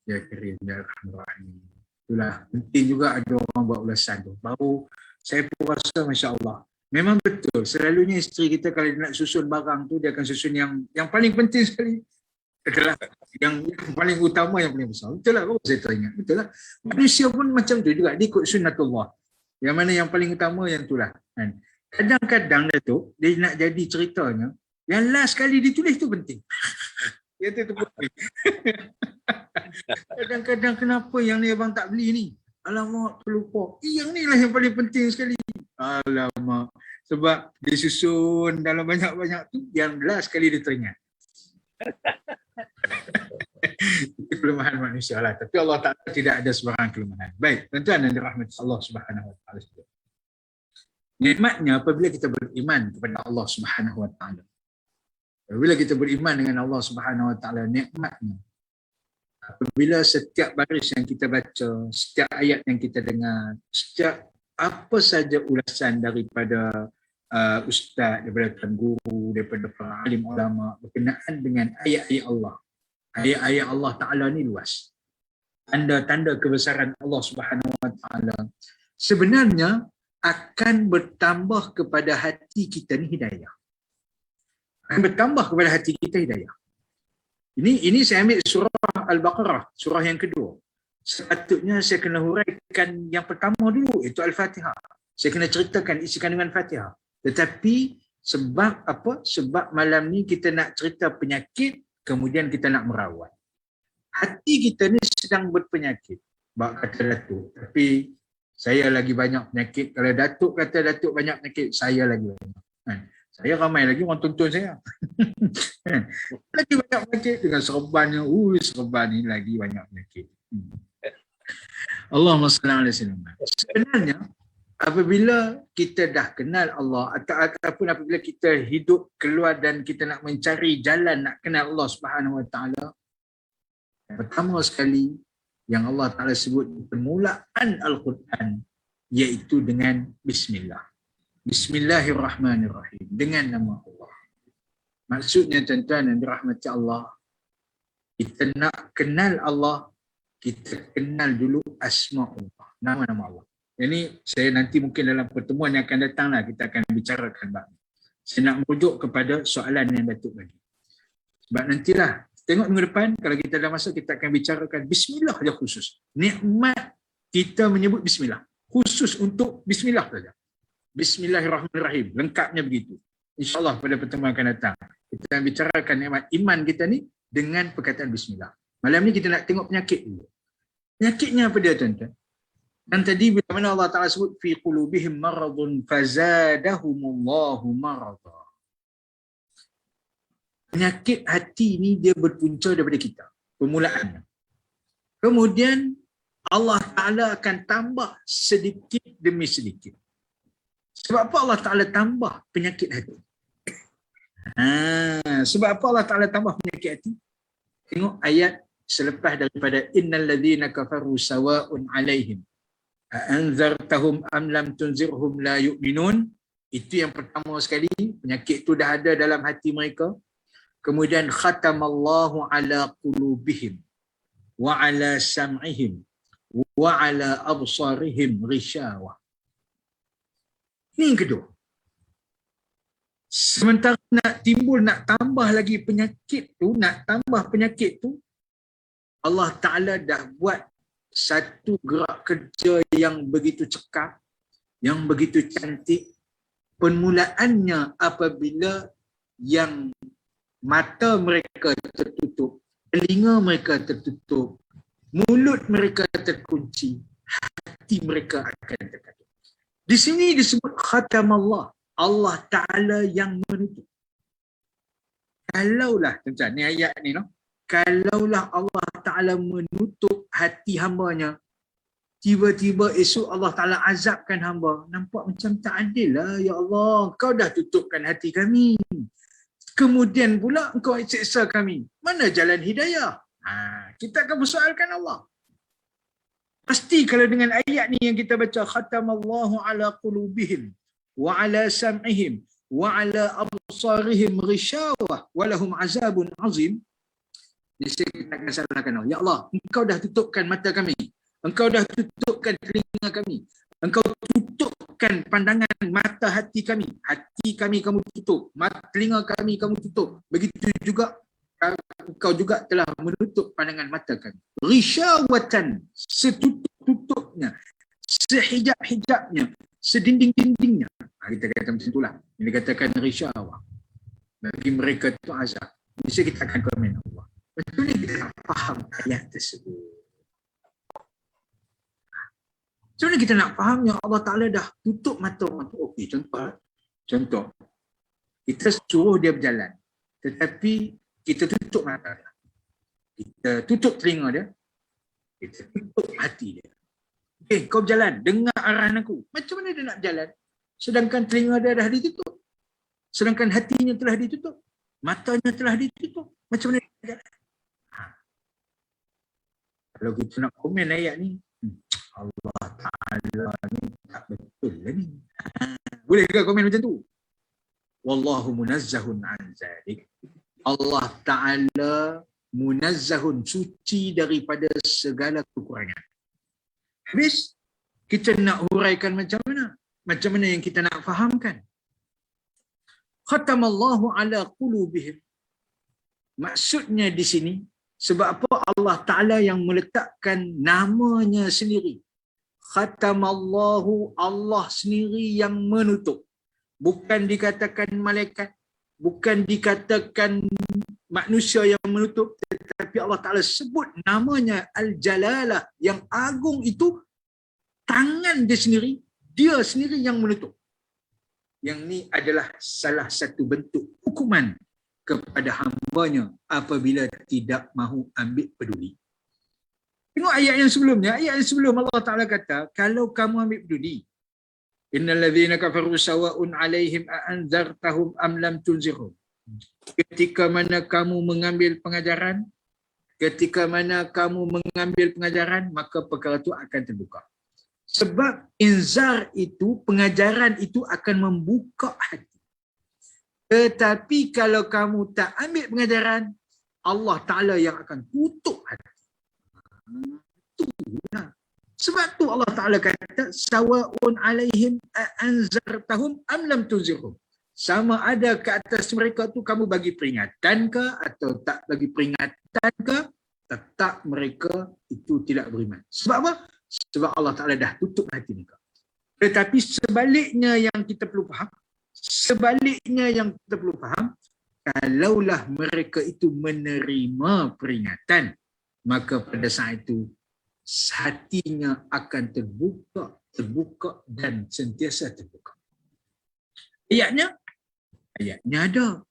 ya karim ya rahman rahim. Itulah penting juga ada orang buat ulasan tu. Baru saya pun rasa masya-Allah. Memang betul. Selalunya isteri kita kalau nak susun barang tu dia akan susun yang paling penting sekali. Adalah yang paling utama, yang paling besar. Betul lah, saya teringat. Betul lah. Manusia pun macam tu juga. Dia ikut sunnatullah. Yang mana yang paling utama yang itulah. Kan? Kadang-kadang Datuk, dia nak jadi ceritanya, yang last kali ditulis tu penting. Itu penting. Kadang-kadang kenapa yang ni abang tak beli ni? Alamak, terlupa. Yang ni lah yang paling penting sekali. Alamak. Sebab disusun dalam banyak-banyak tu, yang last kali dia teringat. Itu kelemahan manusia lah. Tapi Allah Ta'ala tidak ada sebarang kelemahan. Baik, tuan-tuan yang dirahmati Allah Subhanahu Wa Ta'ala. Nikmatnya apabila kita beriman kepada Allah Subhanahu Wa Ta'ala. Apabila kita beriman dengan Allah Subhanahu Wa Ta'ala, nikmatnya apabila setiap baris yang kita baca, setiap ayat yang kita dengar, setiap apa saja ulasan daripada ustaz, daripada tuan guru, daripada para alim ulama berkenaan dengan ayat-ayat Allah. Ayat-ayat Allah Ta'ala ni luas. Tanda-tanda kebesaran Allah Subhanahu Wa Ta'ala sebenarnya akan bertambah kepada hati kita ni hidayah. Akan bertambah kepada hati kita hidayah. Ini saya ambil surah Al-Baqarah, surah yang kedua. Sepatutnya saya kena huraikan yang pertama dulu, itu Al-Fatihah. Saya kena ceritakan isi kandungan Fatihah. Tetapi sebab apa? Sebab malam ni kita nak cerita penyakit, kemudian kita nak merawat. Hati kita ni sedang berpenyakit. Bak kata Datuk. Tapi saya lagi banyak penyakit. Kalau Datuk kata Datuk banyak penyakit, saya lagi banyak. Saya ramai lagi orang tonton saya. Lagi banyak penyakit dengan serbannya. Serban ni lagi banyak penyakit. Allahumma salli ala sayyidina. Sebenarnya apabila kita dah kenal Allah ataupun apabila kita hidup keluar dan kita nak mencari jalan nak kenal Allah Subhanahu Wa Ta'ala, pertama sekali yang Allah Ta'ala sebut permulaan Al-Quran iaitu dengan Bismillah. Bismillahirrahmanirrahim. Dengan nama Allah. Maksudnya tuan-tuan yang dirahmati Allah, Kita nak kenal Allah, kita kenal dulu asma'ullah, nama-nama Allah. Ini saya nanti mungkin dalam pertemuan yang akan datang lah kita akan bicarakan bab ni. Saya nak merujuk kepada soalan yang Datuk bagi. Sebab nantilah, tengok minggu depan kalau kita ada masa kita akan bicarakan bismillah saja khusus. Nikmat kita menyebut bismillah. Khusus untuk bismillah saja. Bismillahirrahmanirrahim. Lengkapnya begitu. InsyaAllah pada pertemuan akan datang. Kita akan bicarakan nikmat iman kita ni dengan perkataan bismillah. Malam ni kita nak tengok penyakit dulu. Penyakitnya apa dia tuan-tuan? Dan tadi bila mana Allah Ta'ala sebut fi qulubihim maradun fazadahumullahu marada. Penyakit hati ni dia berpunca daripada kita. Permulaannya. Kemudian Allah Ta'ala akan tambah sedikit demi sedikit. Sebab apa Allah Ta'ala tambah penyakit hati? Sebab apa Allah Ta'ala tambah penyakit hati? Tengok ayat selepas daripada innal ladzina kafaru sawa'un 'alaihim anzartahum am lam tunzirhum la yu'minun. Itu yang pertama sekali, penyakit itu dah ada dalam hati mereka. Kemudian khatamallahu ala qulubihim wa ala sam'ihim wa ala absarihim ghishawa. Ini yang kedua. Sementara nak timbul, nak tambah lagi penyakit tu, nak tambah penyakit tu, Allah Ta'ala dah buat satu gerak kerja yang begitu cekap, yang begitu cantik. Permulaannya apabila yang mata mereka tertutup, telinga mereka tertutup, mulut mereka terkunci, hati mereka akan terkatup. Di sini disebut khatamallah, Allah Ta'ala yang menutup. Kalaulah, tuan-tuan, ni ayat ni, no? Kalaulah Allah Ta'ala menutup hati hambanya, tiba-tiba esok Allah Ta'ala azabkan hamba. Nampak macam tak adil lah. Ya Allah, kau dah tutupkan hati kami. Kemudian pula engkau seksa kami. Mana jalan hidayah? Kita akan bersoalkan Allah. Pasti kalau dengan ayat ni yang kita baca, khatamallahu ala qulubihim wa ala sam'ihim wa ala absarihim ghishawah wa lahum azabun azim. Jadi kita akan salahkan Allah. Ya Allah, engkau dah tutupkan mata kami. Engkau dah tutupkan telinga kami. Engkau tutupkan pandangan mata hati kami. Hati kami kamu tutup. Telinga kami kamu tutup. Begitu juga engkau juga telah menutup pandangan mata kami. Rishawatan, setutup-tutupnya, sehijab-hijabnya, sedinding-dindingnya. Kita kata macam itulah. Ini dikatakan rishawah. Bagi mereka itu azab. Mesti kita akan komen Allah. Betul ni kita nak faham ayat tersebut. Macam mana kita nak faham yang Allah Ta'ala dah tutup mata orang tu? Okey, contoh. Kita suruh dia berjalan. Tetapi kita tutup mata dia. Kita tutup telinga dia. Kita tutup hati dia. Okey, kau berjalan. Dengar arahan aku. Macam mana dia nak berjalan? Sedangkan telinga dia dah ditutup. Sedangkan hatinya telah ditutup. Matanya telah ditutup. Macam mana dia berjalan? Kalau kita nak komen ayat ni, Allah Ta'ala ni tak betul lah ni. Boleh ke komen macam tu? Wallahu munazzahun an zalik. Allah Ta'ala munazzahun, suci daripada segala kekurangan. Habis, kita nak huraikan macam mana? Macam mana yang kita nak fahamkan? Khatamallahu ala qulubihim. Maksudnya di sini, sebab apa Allah Ta'ala yang meletakkan namanya sendiri. Khatamallahu, Allah sendiri yang menutup. Bukan dikatakan malaikat, bukan dikatakan manusia yang menutup, tetapi Allah Ta'ala sebut namanya Al-Jalalah, yang agung itu, tangan dia sendiri, dia sendiri yang menutup. Yang ni adalah salah satu bentuk hukuman kepada hambanya apabila tidak mahu ambil peduli. Tengok ayat yang sebelumnya. Ayat yang sebelum Allah Ta'ala kata, kalau kamu ambil peduli, innal ladzina kafaru sawa'un 'alaihim a'anzartahum am lam tunzirhum. Ketika mana kamu mengambil pengajaran, maka perkara itu akan terbuka. Sebab inzar itu, pengajaran itu akan membuka hati. Tetapi kalau kamu tak ambil pengajaran, Allah Ta'ala yang akan tutup hati. Itulah. Sebab tu Allah Ta'ala kata, sawa'un alaihim anzartahum am lam tunzirhum. Sama ada ke atas mereka tu kamu bagi peringatan ke atau tak bagi peringatan ke, tetap mereka itu tidak beriman. Sebab apa? Sebab Allah Ta'ala dah tutup hati mereka. Tetapi sebaliknya yang kita perlu faham, kalaulah mereka itu menerima peringatan, maka pada saat itu hatinya akan terbuka dan sentiasa terbuka. Ayatnya ada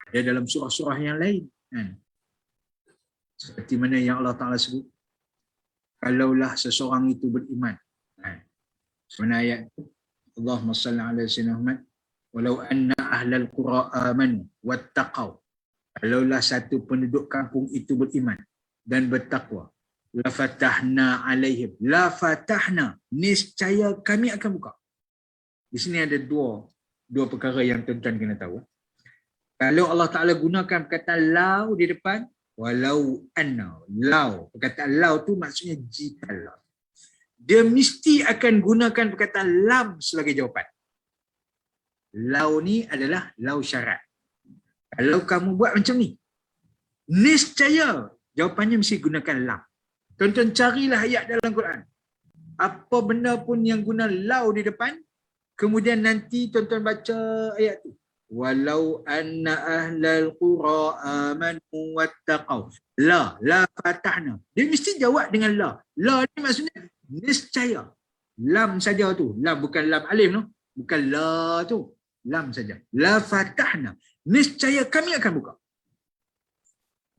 dalam surah-surah yang lain, kan? Seperti mana yang Allah Ta'ala sebut, kalaulah seseorang itu beriman, kan? Mana ayat itu? Allahumma salli ala sayyidina Muhammad, walau anna ahlal qura amanu wattaqau. Kalaulah satu penduduk kampung itu beriman dan bertakwa, la fatahna alaihim, la fatahna, niscaya kami akan buka. Di sini ada dua perkara yang tuan-tuan kena tahu. Kalau Allah Ta'ala gunakan perkataan lau di depan, walau anna, lau, perkataan lau tu maksudnya jikalau. Dia mesti akan gunakan perkataan lam sebagai jawapan. Lau ni adalah lau syarat. Kalau kamu buat macam ni, niscaya, jawapannya mesti gunakan lam. Tuan-tuan carilah ayat dalam Quran. Apa benda pun yang guna lau di depan, kemudian nanti tuan-tuan baca ayat tu. Walau anna ahlal qura amanu wattaqau. La fatahna. Dia mesti jawab dengan la. La ni maksudnya niscaya. Lam saja tu. Lam bukan lam alif tu. Bukan la tu. Lam saja. La fatahna. Niscaya kami akan buka.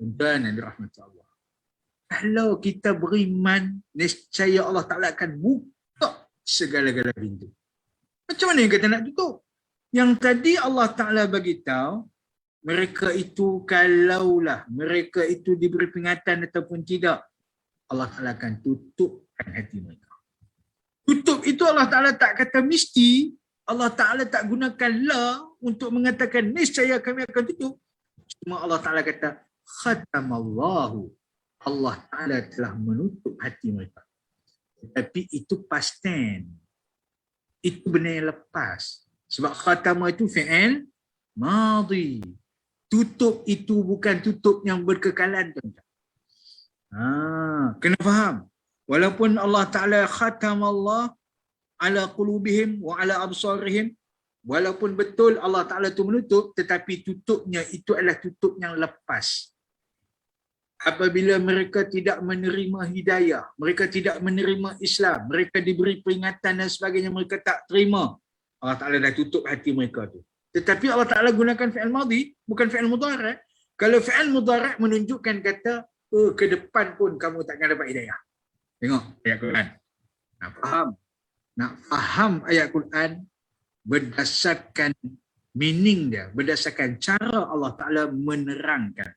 Tuan-tuan yang dirahmati Allah. Kalau kita beriman, niscaya Allah Ta'ala akan buka segala-gala pintu. Macam mana yang kita nak tutup? Yang tadi Allah Ta'ala bagi tahu, mereka itu kalaulah mereka itu diberi peringatan ataupun tidak, Allah Ta'ala akan tutupkan hati mereka. Tutup itu Allah Ta'ala tak kata mesti, Allah Ta'ala tak gunakan la untuk mengatakan niscaya kami akan tutup. Cuma Allah Ta'ala kata, khatamallahu, Allah Ta'ala telah menutup hati mereka. Tapi itu past tense. Itu benda yang lepas. Sebab khatama itu fi'il madhi. Tutup itu bukan tutup yang berkekalan, tuan-tuan. Kena faham. Walaupun Allah Ta'ala khatamallah ala qulubihim wa ala absarihim, walaupun betul Allah Ta'ala itu menutup, tetapi tutupnya itu adalah tutup yang lepas. Apabila mereka tidak menerima hidayah, mereka tidak menerima Islam, mereka diberi peringatan dan sebagainya, mereka tak terima, Allah Ta'ala dah tutup hati mereka tu. Tetapi Allah Ta'ala gunakan fi'il madhi, bukan fi'il mudhari'. Kalau fi'il mudhari' menunjukkan kata, ke depan pun kamu takkan dapat hidayah. Tengok ayat Quran. Nak faham ayat Quran berdasarkan meaning dia, berdasarkan cara Allah Ta'ala menerangkan.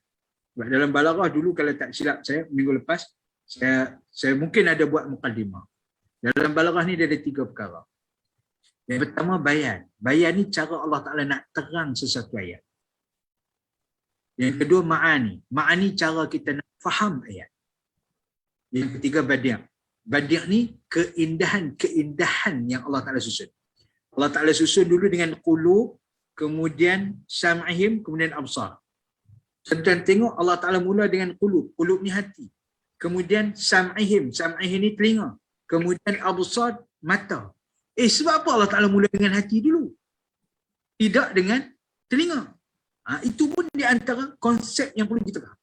Sebab dalam balaghah dulu, kalau tak silap saya, minggu lepas, saya mungkin ada buat muqaddimah. Dalam balaghah ni dia ada 3 perkara. Yang pertama bayan. Bayan ni cara Allah Ta'ala nak terang sesuatu ayat. Yang kedua ma'ani. Ma'ani cara kita nak faham ayat. Yang ketiga badi'. Badi' ni keindahan yang Allah Ta'ala susun. Allah Ta'ala susun dulu dengan qulub, kemudian sam'ihim, kemudian absar. Dan tengok Allah Ta'ala mula dengan qulub. Qulub ni hati. Kemudian sam'ihim. Sam'ihim ni telinga. Kemudian absar, mata. Sebab apa Allah Ta'ala mula dengan hati dulu? Tidak dengan telinga. Itu pun di antara konsep yang perlu kita faham.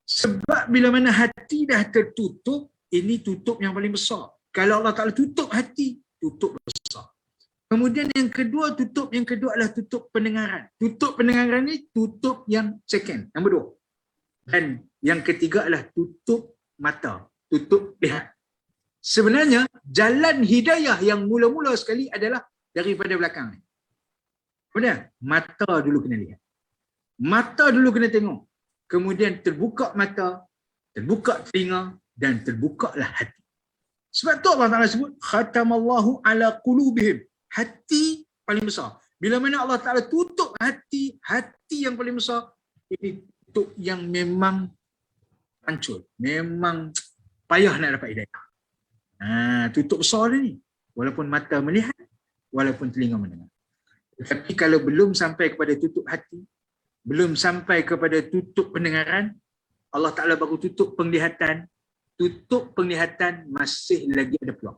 Sebab bila mana hati dah tertutup, ini tutup yang paling besar. Kalau Allah Ta'ala tutup hati, tutup besar. Kemudian yang kedua adalah tutup pendengaran. Tutup pendengaran ni tutup yang second, yang kedua. Dan yang ketiga adalah tutup mata, tutup lihat. Sebenarnya jalan hidayah yang mula-mula sekali adalah daripada belakang ni. Kemudian mata dulu kena lihat. Mata dulu kena tengok. Kemudian terbuka mata, terbuka telinga dan terbukalah hati. Sebab tu Allah Ta'ala sebut khatamallahu ala qulubihim. Hati paling besar. Bila mana Allah Ta'ala tutup hati, hati yang paling besar, ini tutup yang memang hancur, memang payah nak dapat hidayah. Tutup besar dia ni. Walaupun mata melihat, walaupun telinga mendengar. Tapi kalau belum sampai kepada tutup hati, belum sampai kepada tutup pendengaran, Allah Ta'ala baru tutup penglihatan. Tutup penglihatan masih lagi ada peluang.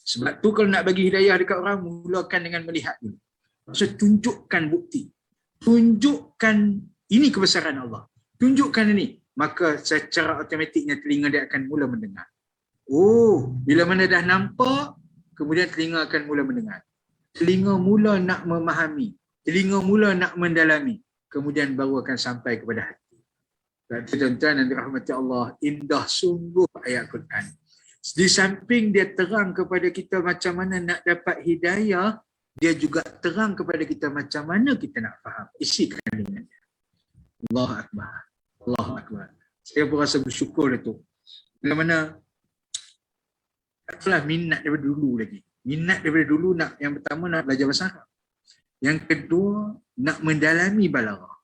Sebab tu kalau nak bagi hidayah dekat orang, mulakan dengan melihat dulu. Maksud tunjukkan bukti. Tunjukkan ini kebesaran Allah. Tunjukkan ini. Maka secara automatiknya telinga dia akan mula mendengar. Oh, bila mana dah nampak, kemudian telinga akan mula mendengar. Telinga mula nak memahami. Telinga mula nak mendalami. Kemudian baru akan sampai kepada hati. Dan tuan-tuan yang dirahmati Allah, indah sungguh ayat Quran. Di samping dia terang kepada kita macam mana nak dapat hidayah, dia juga terang kepada kita macam mana kita nak faham isi kandungannya. Allahu Akbar. Allahu Akbar. Saya pun rasa bersyukur itu. Bila mana itulah minat daripada dulu lagi. Minat daripada dulu nak, yang pertama nak belajar bahasa Arab. Yang kedua nak mendalami balaghah.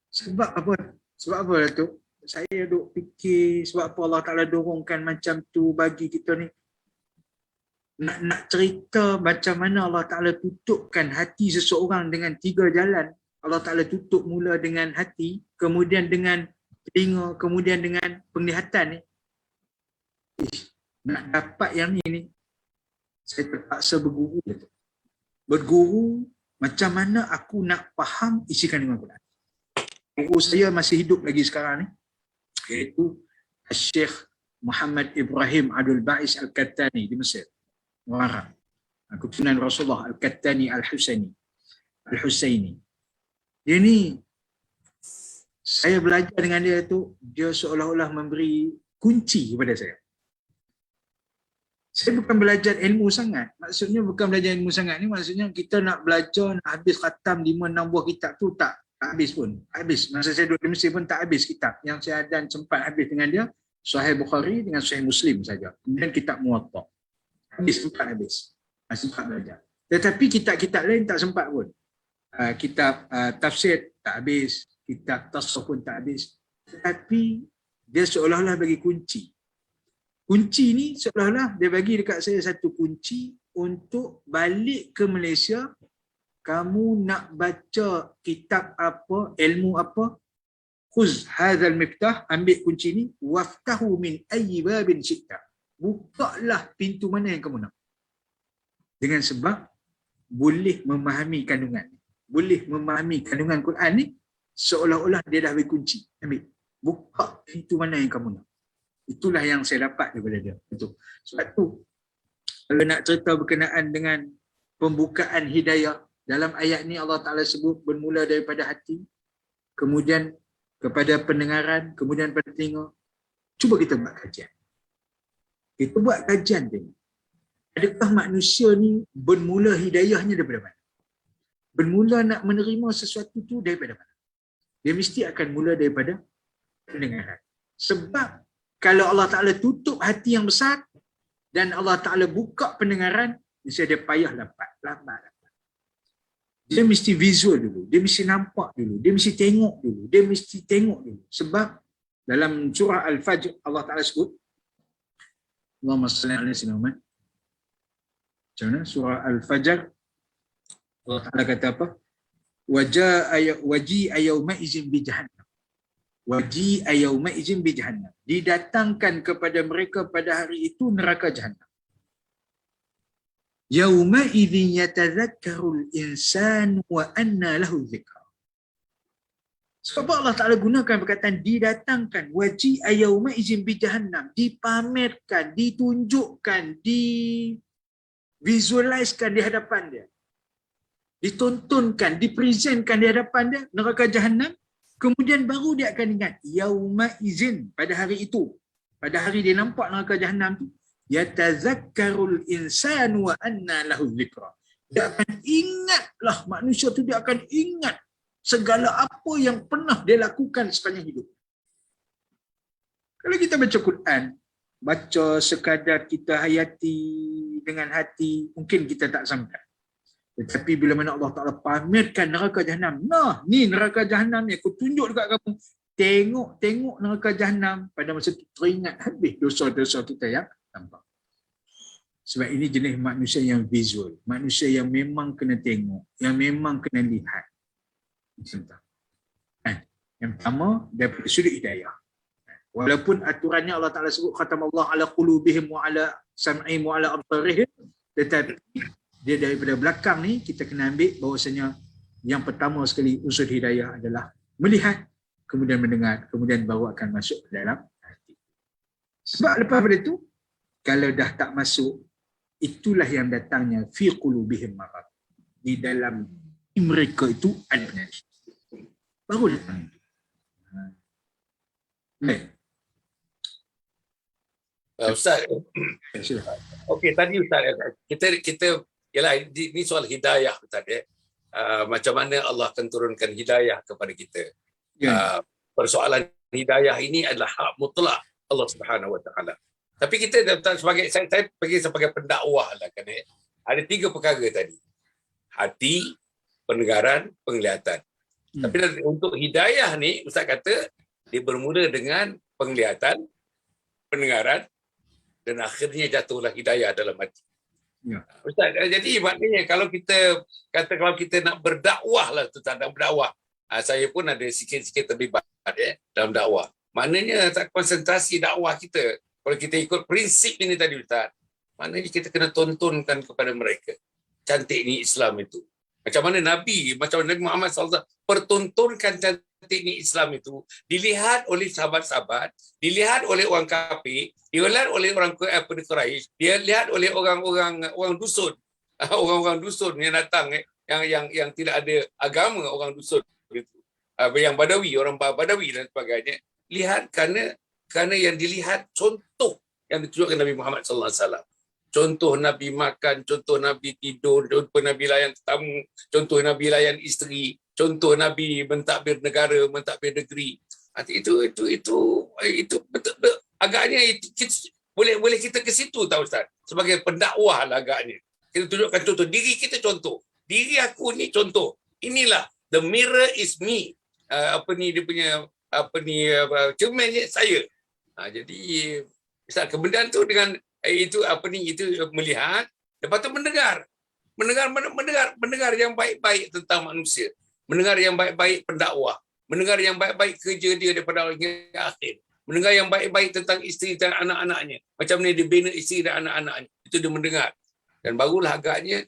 Sebab apa? Sebab apa tu? Saya duk fikir sebab apa Allah Ta'ala dorongkan macam tu bagi kita ni. Nak cerita macam mana Allah Ta'ala tutupkan hati seseorang dengan 3 jalan. Allah Ta'ala tutup mula dengan hati, kemudian dengan telinga, kemudian dengan penglihatan ni. Nak dapat yang ni, saya terpaksa berguru. Berguru macam mana aku nak faham isi kandungan Quran. Guru saya masih hidup lagi sekarang ni, iaitu Syekh Muhammad Ibrahim Abdul Ba'is Al-Kattani di Mesir. Orang Arab. Keturunan Rasulullah Al-Kattani Al-Husaini. Dia ni, saya belajar dengan dia tu, dia seolah-olah memberi kunci kepada saya. Saya bukan belajar ilmu sangat. Maksudnya bukan belajar ilmu sangat ni, maksudnya kita nak belajar, nak habis khatam 5-6 buah kitab tu tak habis pun. Habis. Masa saya duduk di Mesir pun tak habis kitab. Yang saya ada sempat habis dengan dia, Sahih Bukhari dengan Sahih Muslim saja. Kemudian kitab Muwatta. Sempat habis. Sempat belajar. Tetapi kitab-kitab lain tak sempat pun. Kitab tafsir tak habis. Kitab tasawuf pun tak habis. Tetapi dia seolah-olah bagi kunci. Kunci ni seolah-olah dia bagi dekat saya satu kunci untuk balik ke Malaysia. Kamu nak baca kitab apa, ilmu apa, khuz hadzal miftah, ambil kunci ni, waftahu min ayyi babin syi'ta. Bukalah pintu mana yang kamu nak. Dengan sebab boleh memahami kandungan. Boleh memahami kandungan Quran ni seolah-olah dia dah bagi kunci. Ambil. Buka pintu mana yang kamu nak. Itulah yang saya dapat daripada dia. Betul. Sebab tu kalau nak cerita berkenaan dengan pembukaan hidayah, dalam ayat ni Allah Ta'ala sebut bermula daripada hati, kemudian kepada pendengaran, kemudian pada telinga. Cuba kita buat kajian. Kita buat kajian dia. Adakah manusia ni bermula hidayahnya daripada mana? Bermula nak menerima sesuatu tu daripada mana? Dia mesti akan mula daripada pendengaran. Sebab kalau Allah Ta'ala tutup hati yang besar dan Allah Ta'ala buka pendengaran, mesti dia payah lambat. Dia mesti visual dulu, dia mesti nampak dulu, dia mesti tengok dulu. Sebab dalam surah Al-Fajr Allah Ta'ala sebut, Allahumma salli ala sayyidina Muhammad. Macam mana? Surah Al-Fajr Allah Ta'ala kata apa? Waji'a yawma izin bi jahannam. Waji'a yawma izin bi jahannam. Didatangkan kepada mereka pada hari itu neraka jahannam. Yawma idzin yatadzakkarul insanu wa anna lahu dzikra. Sebab Allah Ta'ala gunakan perkataan didatangkan. Waji'a yawma izin bi jahannam. Dipamerkan, ditunjukkan, divisualiskan di hadapan dia. Ditontonkan, dipresentkan di hadapan dia neraka jahannam. Kemudian baru dia akan ingat yauma izin, pada hari itu, pada hari dia nampak neraka jahannam tu, yatazakkarul insanu wa anna lahu dzikra. Dia akan ingatlah, manusia tu dia akan ingat segala apa yang pernah dia lakukan sepanjang hidup. Kalau kita baca Quran, baca sekadar kita hayati dengan hati, mungkin kita tak sampai. Tetapi bila mana Allah Ta'ala pamerkan neraka Jahannam, nah ni neraka Jahannam ni, aku tunjuk dekat kamu, tengok neraka Jahannam, pada masa itu teringat habis dosa-dosa kita yang nampak. Sebab ini jenis manusia yang visual, manusia yang memang kena tengok, yang memang kena lihat. Yang pertama, daripada sudut hidayah. Walaupun aturannya Allah Ta'ala sebut khatam Allah ala qulubihim wa ala sam'ihim wa ala absarihim, tetapi dia daripada belakang ni kita kena ambil bahawasanya yang pertama sekali unsur hidayah adalah melihat, kemudian mendengar, kemudian baru akan masuk ke dalam hati. Sebab lepas pada itu, kalau dah tak masuk, itulah yang datangnya fi qulubihim marad. Di dalam mereka itu ada penyakit. Baru datang itu. Baik. Ustaz, Silakan. okey tadi Ustaz, kita ialah ini soal hidayah Ustaz ya. Macam mana Allah akan turunkan hidayah kepada kita. Ya. Persoalan hidayah ini adalah hak mutlak Allah Subhanahu Wa Taala. Tapi kita sebagai saya pergi sebagai pendakwah lah kan ya. Ada 3 perkara tadi. Hati, pendengaran, penglihatan. Tapi untuk hidayah ni Ustaz kata dia bermula dengan penglihatan, pendengaran dan akhirnya jatuhlah hidayah dalam hati. Ya. Ustaz, jadi maknanya kalau kita nak berdakwah lah Ustaz, nak berdakwah. Saya pun ada sikit-sikit terlibat dalam dakwah. Maknanya tak konsentrasi dakwah kita. Kalau kita ikut prinsip ini tadi Ustaz, maknanya kita kena tontonkan kepada mereka. Cantik ni Islam itu. Macam mana Nabi Muhammad SAW pertontonkan cantik ni Islam itu, dilihat oleh sahabat-sahabat, dilihat oleh orang kafir, dilihat oleh orang Quraisy, dilihat oleh orang dusun, orang-orang dusun yang datang yang tidak ada agama, orang dusun itu, yang orang Badawi dan sebagainya. Lihat kerana yang dilihat contoh yang ditunjukkan Nabi Muhammad SAW. Contoh Nabi makan, contoh Nabi tidur, contoh Nabi layan tetamu, contoh Nabi layan isteri, contoh Nabi mentadbir negara, mentadbir negeri. Itu betul agaknya boleh kita ke situ tahu Ustaz. Sebagai pendakwah lah agaknya. Kita tunjukkan contoh diri kita, contoh. Diri aku ni contoh. Inilah the mirror is me. Dia punya cerminnya saya. Jadi Ustaz, kemudian tu dengan itu melihat, lepas tu mendengar yang baik-baik tentang manusia, mendengar yang baik-baik pendakwah, mendengar yang baik-baik kerja dia daripada awal hingga akhir, mendengar yang baik-baik tentang isteri dan anak-anaknya, macam mana dia bina isteri dan anak-anaknya, itu dia mendengar. Dan barulah agaknya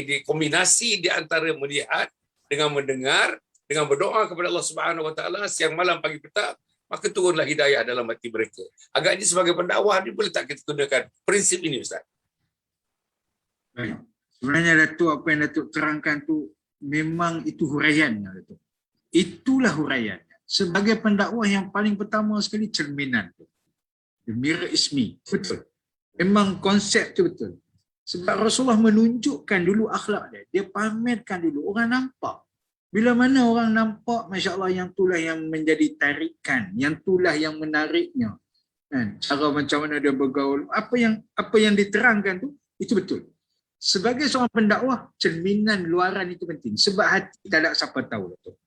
dikombinasi di antara melihat dengan mendengar, dengan berdoa kepada Allah Subhanahu Wa Taala siang malam pagi petang, maka turunlah hidayah dalam hati mereka. Agaknya sebagai pendakwah ni boleh tak kita gunakan prinsip ini Ustaz? Baik. Sebenarnya Datuk, apa yang Datuk terangkan tu memang itu huraiannya Datuk. Itulah huraiannya. Sebagai pendakwah yang paling pertama sekali cerminan tu. The mirror is me. Betul. Memang konsep tu betul. Sebab Rasulullah menunjukkan dulu akhlak dia. Dia pamerkan dulu. Orang nampak. Bila mana orang nampak, Masya Allah, yang itulah yang menjadi tarikan, yang itulah yang menariknya. Kan? Cara macam mana dia bergaul, apa yang diterangkan tu, itu betul. Sebagai seorang pendakwah, cerminan luaran itu penting. Sebab hati tak ada siapa tahu. Betul.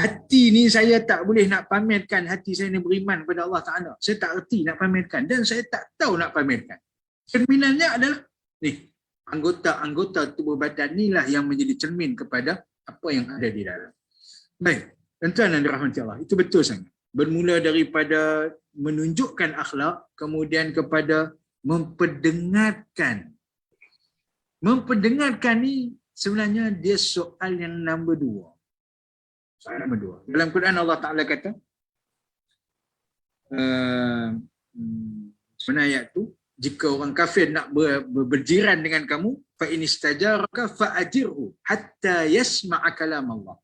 Hati ni saya tak boleh nak pamerkan hati saya ni beriman kepada Allah Ta'ala. Saya tak erti nak pamerkan dan saya tak tahu nak pamerkan. Cerminannya adalah ni, anggota-anggota tubuh badan inilah yang menjadi cermin kepada apa yang ada di dalam. Baik, tuan-tuan dan dirahmati Allah, itu betul sangat. Bermula daripada menunjukkan akhlak, kemudian kepada memperdengarkan. Memperdengarkan ni sebenarnya dia soal yang nombor 2. Soal nombor 2. Dalam Quran Allah Ta'ala kata, sebenarnya ayat tu, jika orang kafir nak berjiran dengan kamu, fa in istajaraka fa'ajirhu hatta yasma'a kalam Allah.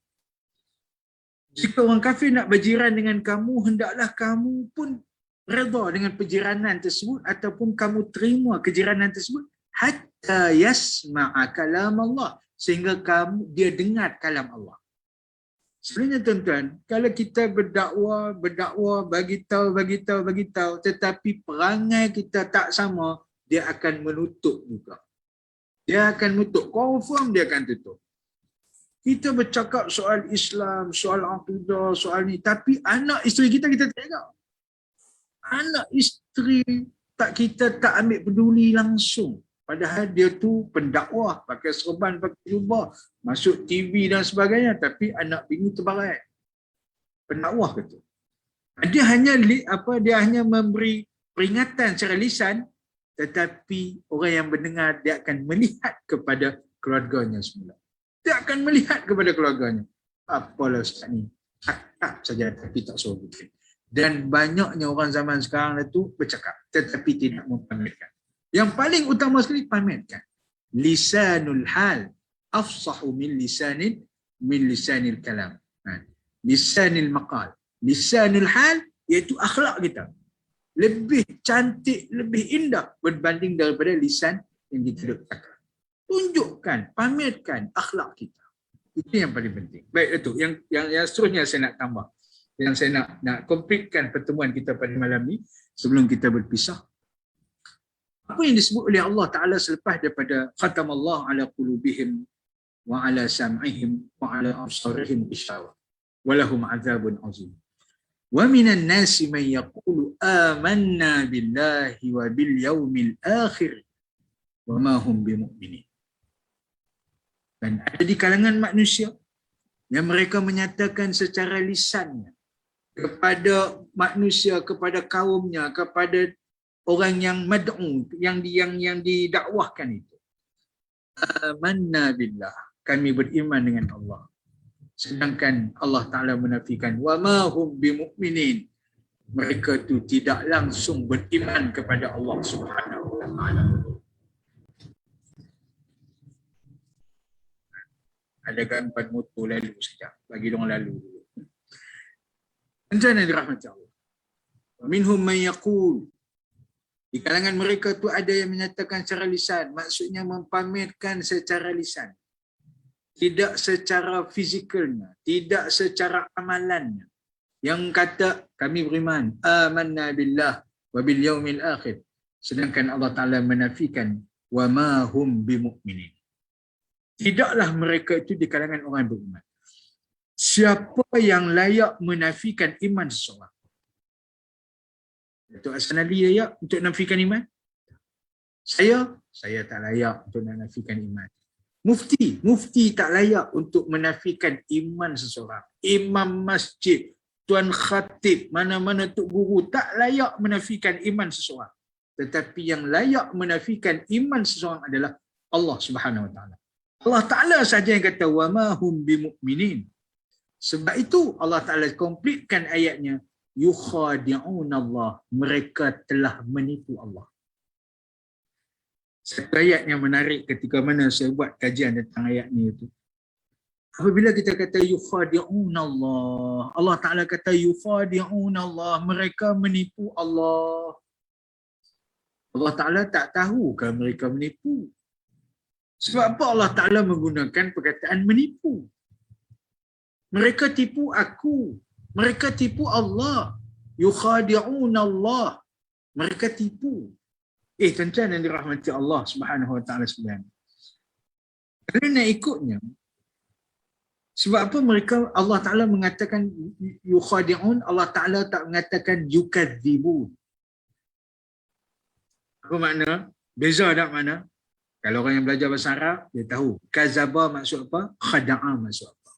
Jika orang kafir nak berjiran dengan kamu, hendaklah kamu pun redha dengan perjiranan tersebut ataupun kamu terima kejiranan tersebut hatta yasma'a kalam Allah, sehingga dia dengar kalam Allah. Sebenarnya tuan-tuan, kalau kita berdakwah, bagi tahu, tetapi perangai kita tak sama, dia akan menutup juga. Dia akan tutup. Confirm dia akan tutup. Kita bercakap soal Islam, soal akidah, soal ni. Tapi anak isteri kita tengok. Anak isteri kita tak ambil peduli langsung. Padahal dia tu pendakwah, pakai serban, pakai jubah, masuk TV dan sebagainya. Tapi anak bini terbarat. Pendakwah kata. Dia hanya memberi peringatan secara lisan, tetapi orang yang mendengar dia akan melihat kepada keluarganya semula. Dia akan melihat kepada keluarganya. Apalah Ustaz ni, tak saja tapi tak suruh bikin. Dan banyaknya orang zaman sekarang itu bercakap tetapi tidak mempamerkan. Yang paling utama sekali pamerkan. Lisanul hal afsahu min lisanil kalam. Lisanil maqal. Lisanul hal iaitu akhlak kita. Lebih cantik, lebih indah berbanding daripada lisan yang kita cakap. Tunjukkan, pamerkan akhlak kita. Itu yang paling penting. Baik, itu yang seterusnya saya nak tambah. Yang saya nak completekan pertemuan kita pada malam ni sebelum kita berpisah. Apa yang disebut oleh Allah Ta'ala selepas daripada khatamallah ala qulubihim wa ala sam'ihim wa ala absarihim isyawa walahum azabun azim. Wa minan nasi man yaqulu amanna billahi wa bil yaumil akhir wa ma hum bimu'minin. Dan ada di kalangan manusia yang mereka menyatakan secara lisannya kepada manusia, kepada kaumnya, kepada orang yang mad'u, yang didakwahkan itu. Amanna billah, kami beriman dengan Allah. Sedangkan Allah Ta'ala menafikan wa ma hum bimu'minin. Mereka itu tidak langsung beriman kepada Allah Subhanahu wa Ta'ala. Ada gambar motor lalu sekejap, bagi diorang lalu dulu. Rencana dirahmati Allah. Minhum man yaqul, di kalangan mereka tu ada yang menyatakan secara lisan, maksudnya mempamerkan secara lisan, tidak secara fizikalnya, tidak secara amalannya, yang kata kami beriman amanna billah wa bil yaumil akhir, sedangkan Allah Ta'ala menafikan wa ma hum bimu'minin. Tidaklah mereka itu di kalangan orang beriman. Siapa yang layak menafikan iman seseorang? Datuk Hasan Ali layak untuk menafikan iman? Saya tak layak untuk menafikan iman. Mufti tak layak untuk menafikan iman seseorang. Imam masjid, tuan khatib, mana-mana tok guru tak layak menafikan iman seseorang. Tetapi yang layak menafikan iman seseorang adalah Allah Subhanahu Wa Taala. Allah Ta'ala saja yang kata wa ma hum bimu'minin. Sebab itu Allah Ta'ala komplitkan ayatnya, yukhadi'una Allah, mereka telah menipu Allah. Satu ayat yang menarik ketika mana saya buat kajian tentang ayat ni itu. Apabila kita kata yukhadi'una Allah, Allah Ta'ala kata yukhadi'una Allah, mereka menipu Allah. Allah Ta'ala tak tahu kan mereka menipu. Sebab apa Allah Ta'ala menggunakan perkataan menipu? Mereka tipu aku. Mereka tipu Allah. Yukhadi'un Allah. Mereka tipu. Tuan-tuan yang dirahmati Allah Subhanahu Wa Ta'ala sekalian. Kerana nak ikutnya, sebab apa mereka, Allah Ta'ala mengatakan yukhadi'un, Allah Ta'ala tak mengatakan yukadzibun. Apa makna? Beza tak makna? Kalau orang yang belajar bahasa Arab, dia tahu. Kazaba maksud apa? Khada'a maksud apa?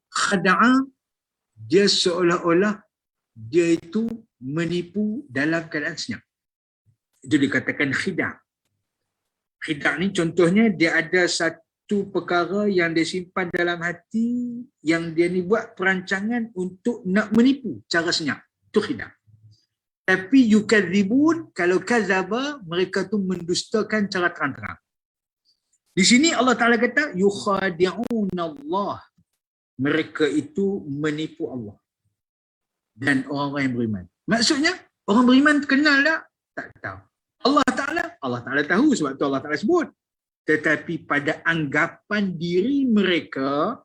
Khada'a, dia seolah-olah dia itu menipu dalam keadaan senyap. Itu dikatakan khida'. Khida' ni contohnya dia ada satu perkara yang dia simpan dalam hati, yang dia ni buat perancangan untuk nak menipu cara senyap. Itu khida'. Tapi yukadzibun, kalau kazaba, mereka tu mendustakan cara terang-terang. Di sini Allah Ta'ala kata, yukhadi'un Allah. Mereka itu menipu Allah. Dan orang-orang yang beriman. Maksudnya, orang beriman kenal tak? Tak tahu. Allah Ta'ala tahu, sebab tu Allah Ta'ala sebut. Tetapi pada anggapan diri mereka,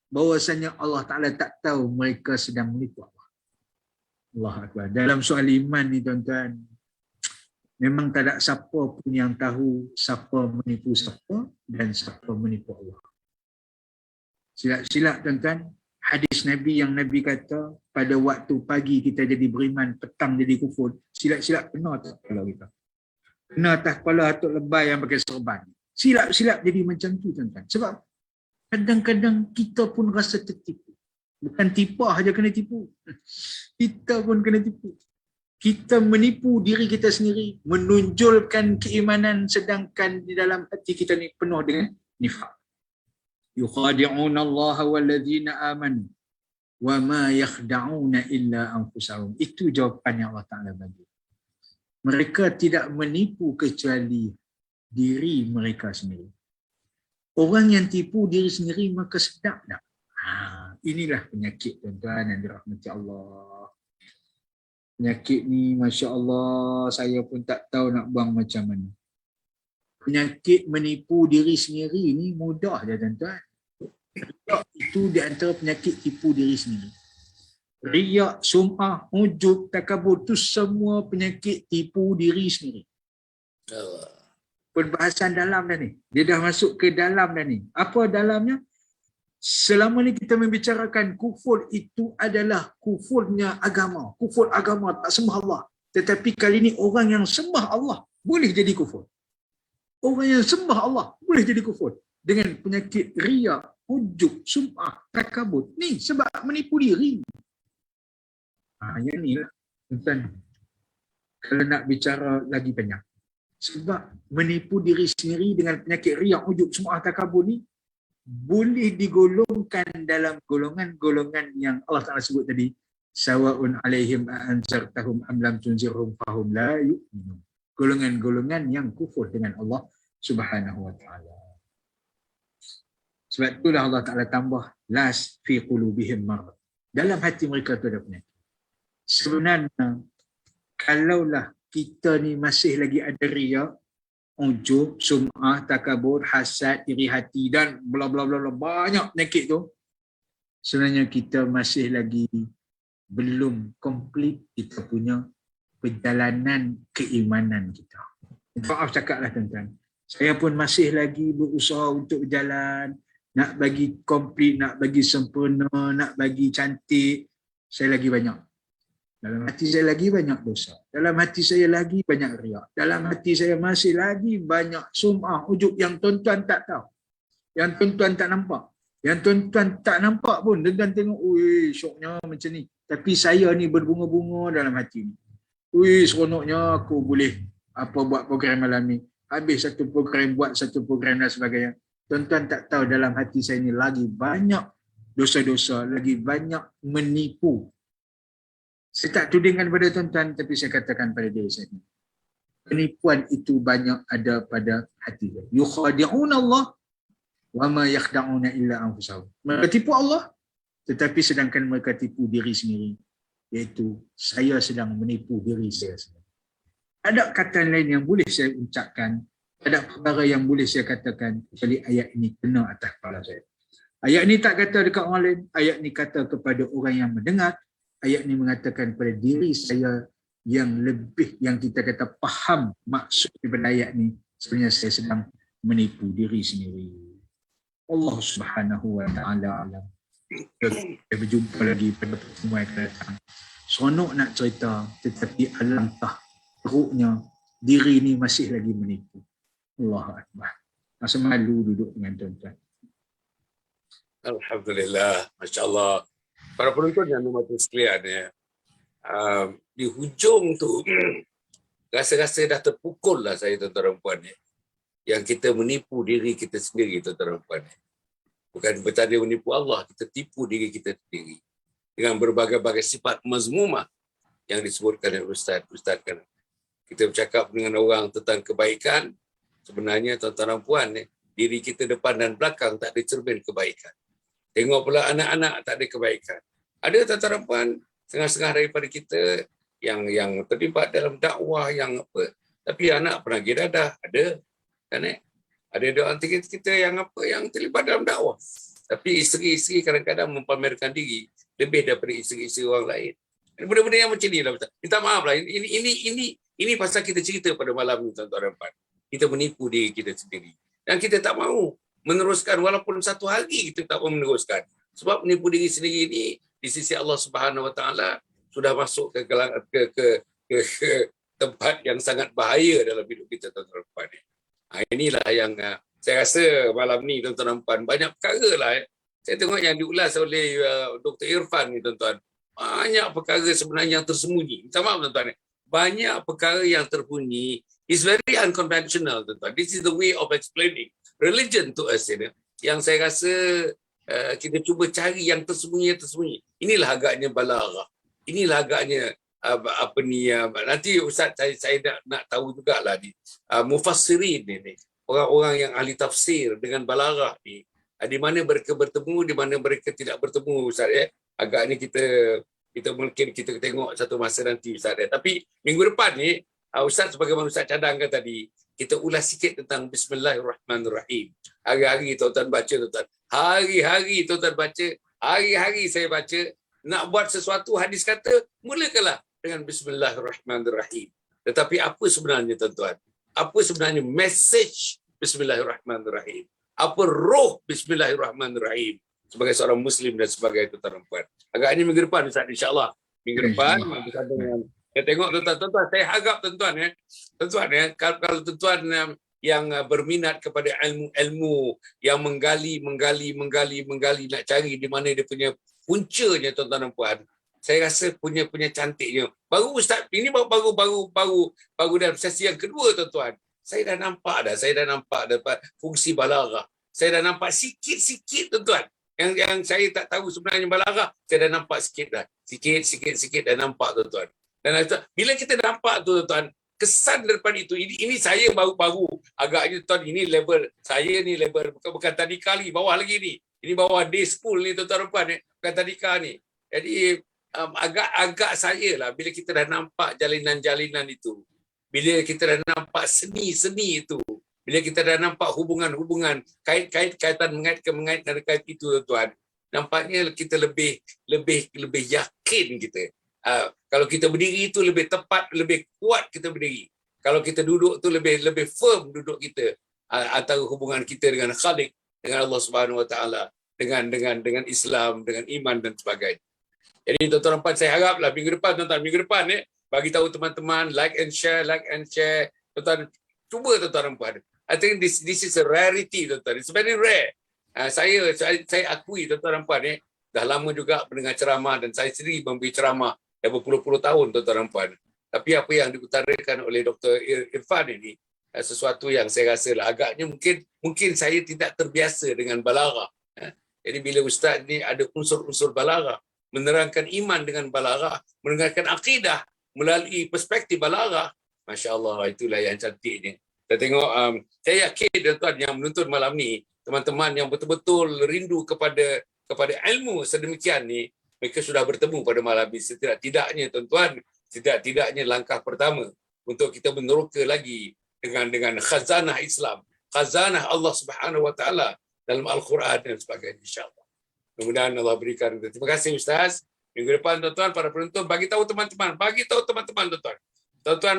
bahawasanya Allah Ta'ala tak tahu mereka sedang menipu Allah. Allah Akbar. Dalam soal iman ni tuan-tuan, Memang tak ada siapa pun yang tahu siapa menipu siapa dan siapa menipu Allah. Silap-silap tuan-tuan, hadis Nabi yang Nabi kata pada waktu pagi kita jadi beriman, petang jadi kufur. Silap-silap kena atas kepala kita. Kena atas kepala atuk lebay yang pakai serban. Silap-silap jadi macam tu tuan-tuan. Sebab kadang-kadang kita pun rasa tertipu. Bukan tipah saja kena tipu. Kita pun kena tipu. Kita menipu diri kita sendiri, menonjolkan keimanan sedangkan di dalam hati kita ni penuh dengan nifaq. Yukhadi'una Allah walladzina amanu wa ma yakhda'una illa anfusahum. Itu jawapan yang Allah Ta'ala bagi. Mereka tidak menipu kecuali diri mereka sendiri. Orang yang tipu diri sendiri maka sedap tak? Inilah penyakit tuan-tuan yang dirahmati Allah. Penyakit ni Masya Allah saya pun tak tahu nak buang macam mana. Penyakit menipu diri sendiri ni mudah je tuan-tuan. Riak itu di antara penyakit tipu diri sendiri. Riak, sum'ah, ujub, takabur tu semua penyakit tipu diri sendiri. Perbahasan dalam dah ni. Dia dah masuk ke dalam dah ni. Apa dalamnya? Selama ni kita membicarakan kufur itu adalah kufurnya agama. Kufur agama tak sembah Allah. Tetapi kali ni orang yang sembah Allah boleh jadi kufur. Orang yang sembah Allah boleh jadi kufur. Dengan penyakit riak, ujub, sum'ah, takabur. Ni sebab menipu diri. Yang ni lah. Kalau nak bicara lagi banyak. Sebab menipu diri sendiri dengan penyakit riak, ujub, sum'ah, takabur ni boleh digolongkan dalam golongan-golongan yang Allah Ta'ala sebut tadi. Sawa'un alaihim a'anzartahum am lam tunzirhum fahum la yu'minun. Golongan-golongan yang kufur dengan Allah Subhanahu wa Ta'ala. Sebab itulah Allah Ta'ala tambah las fi qulubihim marad. Dalam hati mereka tu ada penyakit. Sebenarnya kalaulah kita ni masih lagi ada riak, ujub, sum'ah, takabur, hasad, iri hati dan bla bla bla banyak penyakit tu, sebenarnya kita masih lagi belum komplit kita punya perjalanan keimanan kita. Maaf cakaplah tuan-tuan. Saya pun masih lagi berusaha untuk berjalan, nak bagi komplit, nak bagi sempurna, nak bagi cantik. Saya lagi banyak. Dalam hati saya lagi banyak dosa. Dalam hati saya lagi banyak riak. Dalam hati saya masih lagi banyak sum'ah, ujub yang tuan-tuan tak tahu. Yang tuan-tuan tak nampak. Yang tuan-tuan tak nampak pun. Tuan-tuan tengok, ui syoknya macam ni. Tapi saya ni berbunga-bunga dalam hati ni. Ui seronoknya aku boleh buat program malam ni. Habis satu program, buat satu program dan sebagainya. Tuan-tuan tak tahu dalam hati saya ni lagi banyak dosa-dosa. Lagi banyak menipu. Saya tak tudingkan pada tuan-tuan, tapi saya katakan pada diri saya. Penipuan itu banyak ada pada hati. Yukhadi'una Allah wa ma yakhda'una illa anfusahum. Mereka tipu Allah, tetapi sedangkan mereka tipu diri sendiri. Iaitu, saya sedang menipu diri saya sendiri. Ada kata lain yang boleh saya ucapkan, ada perkara yang boleh saya katakan, kecuali ayat ini kena atas kepala saya. Ayat ini tak kata dekat orang lain, ayat ini kata kepada orang yang mendengar. Ayat ini mengatakan pada diri saya yang lebih, yang kita kata faham maksud daripada ayat ini. Sebenarnya saya sedang menipu diri sendiri. Allah Subhanahu wa Ta'ala alam. Kita berjumpa lagi pada pertemuan yang akan datang. Seronok nak cerita, tetapi alangkah teruknya diri ini masih lagi menipu. Allahu Akbar. Masa malu duduk dengan tuan-tuan. Alhamdulillah, Masya Allah. Para penonton yang bermata sekalian ya, di hujung tu rasa-rasa dah terpukul lah saya tuan-tuan dan puan ya, yang kita menipu diri kita sendiri tuan-tuan dan puan ya. Bukan bertanda menipu Allah, kita tipu diri kita sendiri dengan berbagai-bagai sifat mazmumah yang disebutkan oleh Ustaz kan. Kita bercakap dengan orang tentang kebaikan, sebenarnya tuan-tuan dan puan ya, diri kita depan dan belakang tak ada cermin kebaikan. Tengok pula anak-anak tak ada kebaikan. Ada tuan-tuan dan puan setengah-setengah daripada kita yang terlibat dalam dakwah yang apa, tapi anak pernah dadah, ada kan ada orang kita yang terlibat dalam dakwah, tapi isteri-isteri kadang-kadang mempamerkan diri lebih daripada isteri-isteri orang lain. Benda-benda yang macam ni lah Ustaz. Minta maaf lah. Ini pasal kita cerita pada malam ni tuan-tuan dan puan. Kita menipu diri kita sendiri. Dan kita tak mahu meneruskan walaupun satu hari kita tak mahu meneruskan. Sebab menipu diri sendiri ni di sisi Allah Subhanahu Wa Taala sudah masuk ke tempat yang sangat bahaya dalam hidup kita tuan-tuan dan puan. Inilah yang saya rasa malam ni tuan-tuan dan puan banyak perkara lah. Saya tengok yang diulas oleh Dr. Irfan ni tuan-tuan. Banyak perkara sebenarnya yang tersembunyi. Minta maaf tuan-tuan. Banyak perkara yang tersembunyi. It's very unconventional tuan-tuan. This is the way of explaining religion to us. Yang saya rasa kita cuba cari yang tersembunyi. Inilah agaknya balaghah. Inilah agaknya nanti Ustaz saya nak tahu jugalah ni. Mufassirin ni. Orang-orang yang ahli tafsir dengan balaghah ni. Di mana mereka bertemu, di mana mereka tidak bertemu Ustaz agaknya kita mungkin kita tengok satu masa nanti Ustaz tapi minggu depan ni Ustaz sebagaimana Ustaz cadangkan tadi kita ulas sikit tentang Bismillahirrahmanirrahim. Hari-hari tuan-tuan baca tuan-tuan. Hari-hari tuan-tuan baca, hari-hari saya baca nak buat sesuatu hadis kata mulakanlah dengan Bismillahirrahmanirrahim. Tetapi apa sebenarnya tuan-tuan? Apa sebenarnya message Bismillahirrahmanirrahim? Apa roh Bismillahirrahmanirrahim sebagai seorang Muslim dan sebagai tuan-tuan dan puan. Agaknya minggu depan Ustaz, insyaAllah. Minggu depan, saya tengok tuan-tuan, saya harap tuan-tuan kalau tuan-tuan yang berminat kepada ilmu yang menggali nak cari di mana dia punya puncanya tuan-tuan dan puan. Saya rasa punya cantiknya. Baru Ustaz, ini baru dalam sesi yang kedua tuan-tuan. Saya dah nampak dapat fungsi balaghah. Saya dah nampak sikit-sikit tuan-tuan. Yang saya tak tahu sebenarnya balaghah, saya dah nampak sikit dah. Sikit dah nampak tuan-tuan. Dan bila kita nampak tuan-tuan, kesan daripada itu, ini saya baru-baru agaknya tuan, ini level saya ni level bukan tadika lagi, bawah lagi ni. Ini bawah day school ni tuan-tuan dan puan bukan tadika ni. Jadi agak saya lah bila kita dah nampak jalinan-jalinan itu. Bila kita dah nampak seni-seni itu, bila kita dah nampak hubungan-hubungan, kaitan mengaitkan itu tuan-tuan, nampaknya kita lebih yakin kita. Kalau kita berdiri itu lebih tepat, lebih kuat kita berdiri. Kalau kita duduk tu lebih firm duduk kita antara hubungan kita dengan Khalik, dengan Allah Subhanahu Wa Taala, dengan Islam, dengan iman dan sebagainya. Jadi tuan-tuan dan puan, saya haraplah minggu depan bagi tahu teman-teman, like and share. Tuan-tuan, cuba tuan-tuan dan puan. I think this is a rarity tuan-tuan. It's very rare. Saya akui tuan-tuan dan puan dah lama juga mendengar ceramah dan saya sendiri memberi ceramah dah berpuluh-puluh tahun tuan-tuan dan puan. Tapi apa yang diutarakan oleh Dr. Irfan ini sesuatu yang saya rasa lah agaknya mungkin saya tidak terbiasa dengan balaghah. Jadi bila ustaz ni ada unsur-unsur balaghah, menerangkan iman dengan balaghah, menerangkan akidah melalui perspektif balaghah, masya-Allah, itulah yang cantiknya. Saya tengok, saya yakin tuan-tuan yang menonton malam ni, teman-teman yang betul-betul rindu kepada ilmu sedemikian ni, mereka sudah bertemu pada malam ini. Setidak-tidaknya tuan-tuan, setidak-tidaknya langkah pertama untuk kita meneroka lagi dengan khazanah Islam, khazanah Allah Subhanahu Wa Taala dalam Al-Quran dan sebagainya, insya-Allah. Mudah-mudahan Allah berikan. Terima kasih Ustaz. Minggu depan tuan-tuan para penonton bagi tahu teman-teman tuan-tuan. Tuan-tuan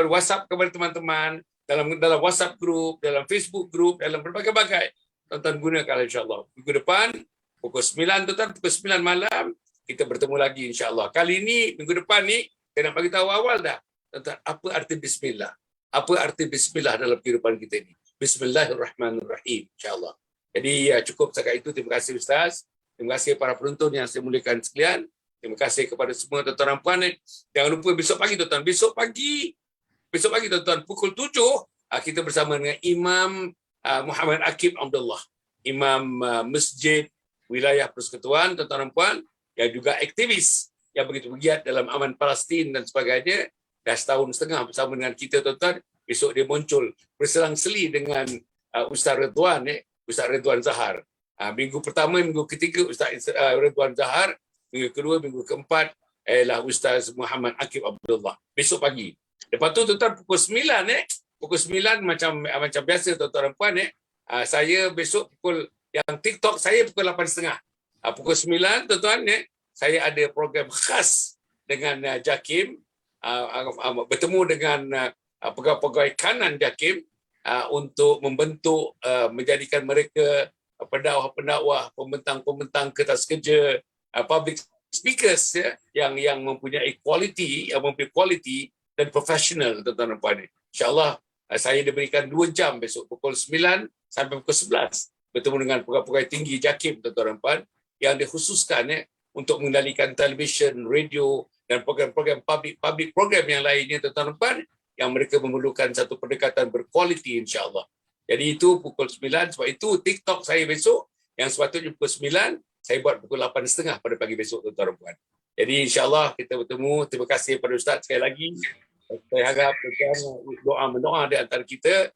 WhatsApp kepada teman-teman dalam WhatsApp group, dalam Facebook group, dalam berbagai-bagai. Tuan-tuan gunakan insya-Allah. Minggu depan pukul 9 tuan-tuan, pukul 9 malam kita bertemu lagi insya-Allah. Kali ini minggu depan ni saya nak bagi tahu awal dah. Tuan-tuan, apa arti bismillah? Apa arti bismillah dalam kehidupan kita ini? Bismillahirrahmanirrahim insya-Allah. Jadi cukup setakat itu. Terima kasih Ustaz. Terima kasih para penonton yang saya muliakan sekalian. Terima kasih kepada semua tuan-tuan dan puan. Jangan lupa besok pagi tuan-tuan. Besok pagi tuan-tuan pukul 7 kita bersama dengan Imam Muhammad Akib Abdullah. Imam Masjid Wilayah Persekutuan tuan-tuan dan puan yang juga aktivis yang begitu giat dalam aman Palestin dan sebagainya. Dah setahun setengah bersama dengan kita tuan-tuan. Besok dia muncul berselang-seli dengan Ustaz Ridwan Zahar. Minggu pertama, minggu ketiga Ustaz Ridwan Zahar, minggu kedua, minggu keempat ialah Ustaz Muhammad Akib Abdullah. Besok pagi. Lepas tu tuan-tuan pukul 9 macam biasa tuan-tuan dan puan saya besok yang TikTok saya pukul 8.30. Pukul 9 tuan-tuan saya ada program khas dengan JAKIM, bertemu dengan pegawai-pegawai kanan JAKIM untuk membentuk, menjadikan mereka pendakwah-pendakwah, pembentang-pembentang kertas kerja, public speakers yang mempunyai quality dan profesional, tuan-tuan dan puan. InsyaAllah saya diberikan 2 jam besok pukul 9 sampai pukul 11 bertemu dengan pegawai-pegawai tinggi JAKIM, tuan-tuan dan puan, yang dikhususkan untuk mengendalikan televisyen, radio dan program-program public program yang lainnya, tuan-tuan dan puan, yang mereka memerlukan satu pendekatan berkualiti, insya-Allah. Jadi itu pukul 9, sebab itu TikTok saya besok yang sepatutnya pukul 9 saya buat pukul 8.30 pada pagi besok, tuan-tuan dan puan. Jadi insya-Allah kita bertemu. Terima kasih kepada Ustaz sekali lagi. Saya harap doa-mendoa di antara kita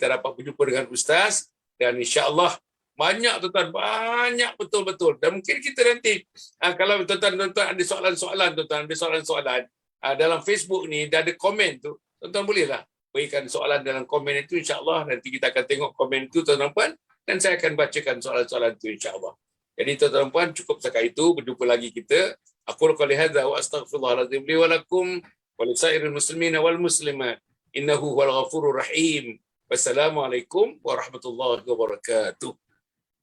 dapat berjumpa dengan Ustaz, dan insya-Allah banyak, tuan-tuan, banyak betul-betul. Dan mungkin kita nanti kalau tuan-tuan ada soalan-soalan dalam Facebook ni, dah ada komen tu, tuan-tuan bolehlah berikan soalan dalam komen itu, insya-Allah nanti kita akan tengok komen itu, tuan-tuan puan, dan saya akan bacakan soalan-soalan itu, insya-Allah. Jadi tuan-tuan puan, cukup setakat itu. Berjumpa lagi kita. Aku qouli hadza wa astaghfirullahalazim li wa lakum wa lisairil muslimin wal muslimat innahu huwal ghafurur rahim. Wassalamualaikum warahmatullahi wabarakatuh.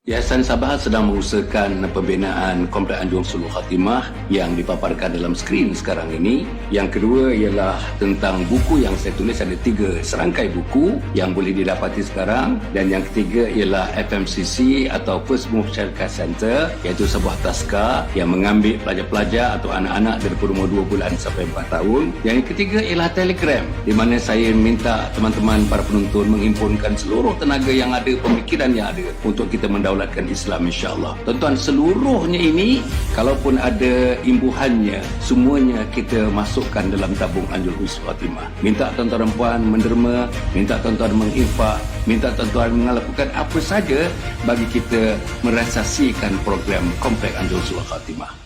Yayasan Sabah sedang mengusahakan pembinaan Komplek Anjung Sulul Khatimah yang dipaparkan dalam skrin sekarang ini. Yang kedua ialah tentang buku yang saya tulis, ada 3 serangkai buku yang boleh didapati sekarang. Dan yang ketiga ialah FMCC atau First Move Childcare Center, iaitu sebuah taska yang mengambil pelajar-pelajar atau anak-anak dari umur 2 bulan sampai 4 tahun. Yang ketiga ialah Telegram, di mana saya minta teman-teman para penonton menghimpunkan seluruh tenaga yang ada, pemikiran yang ada untuk kita mendaulatkan Islam, insya-Allah. Tuan-tuan, seluruhnya ini kalaupun ada imbuhannya, semuanya kita masukkan dalam tabung Anjung Sulul Khatimah. Minta tuan-tuan dan puan menderma, minta tuan-tuan menginfak, minta tuan-tuan melakukan apa saja bagi kita merealisasikan program Komplek Anjung Sulul Khatimah.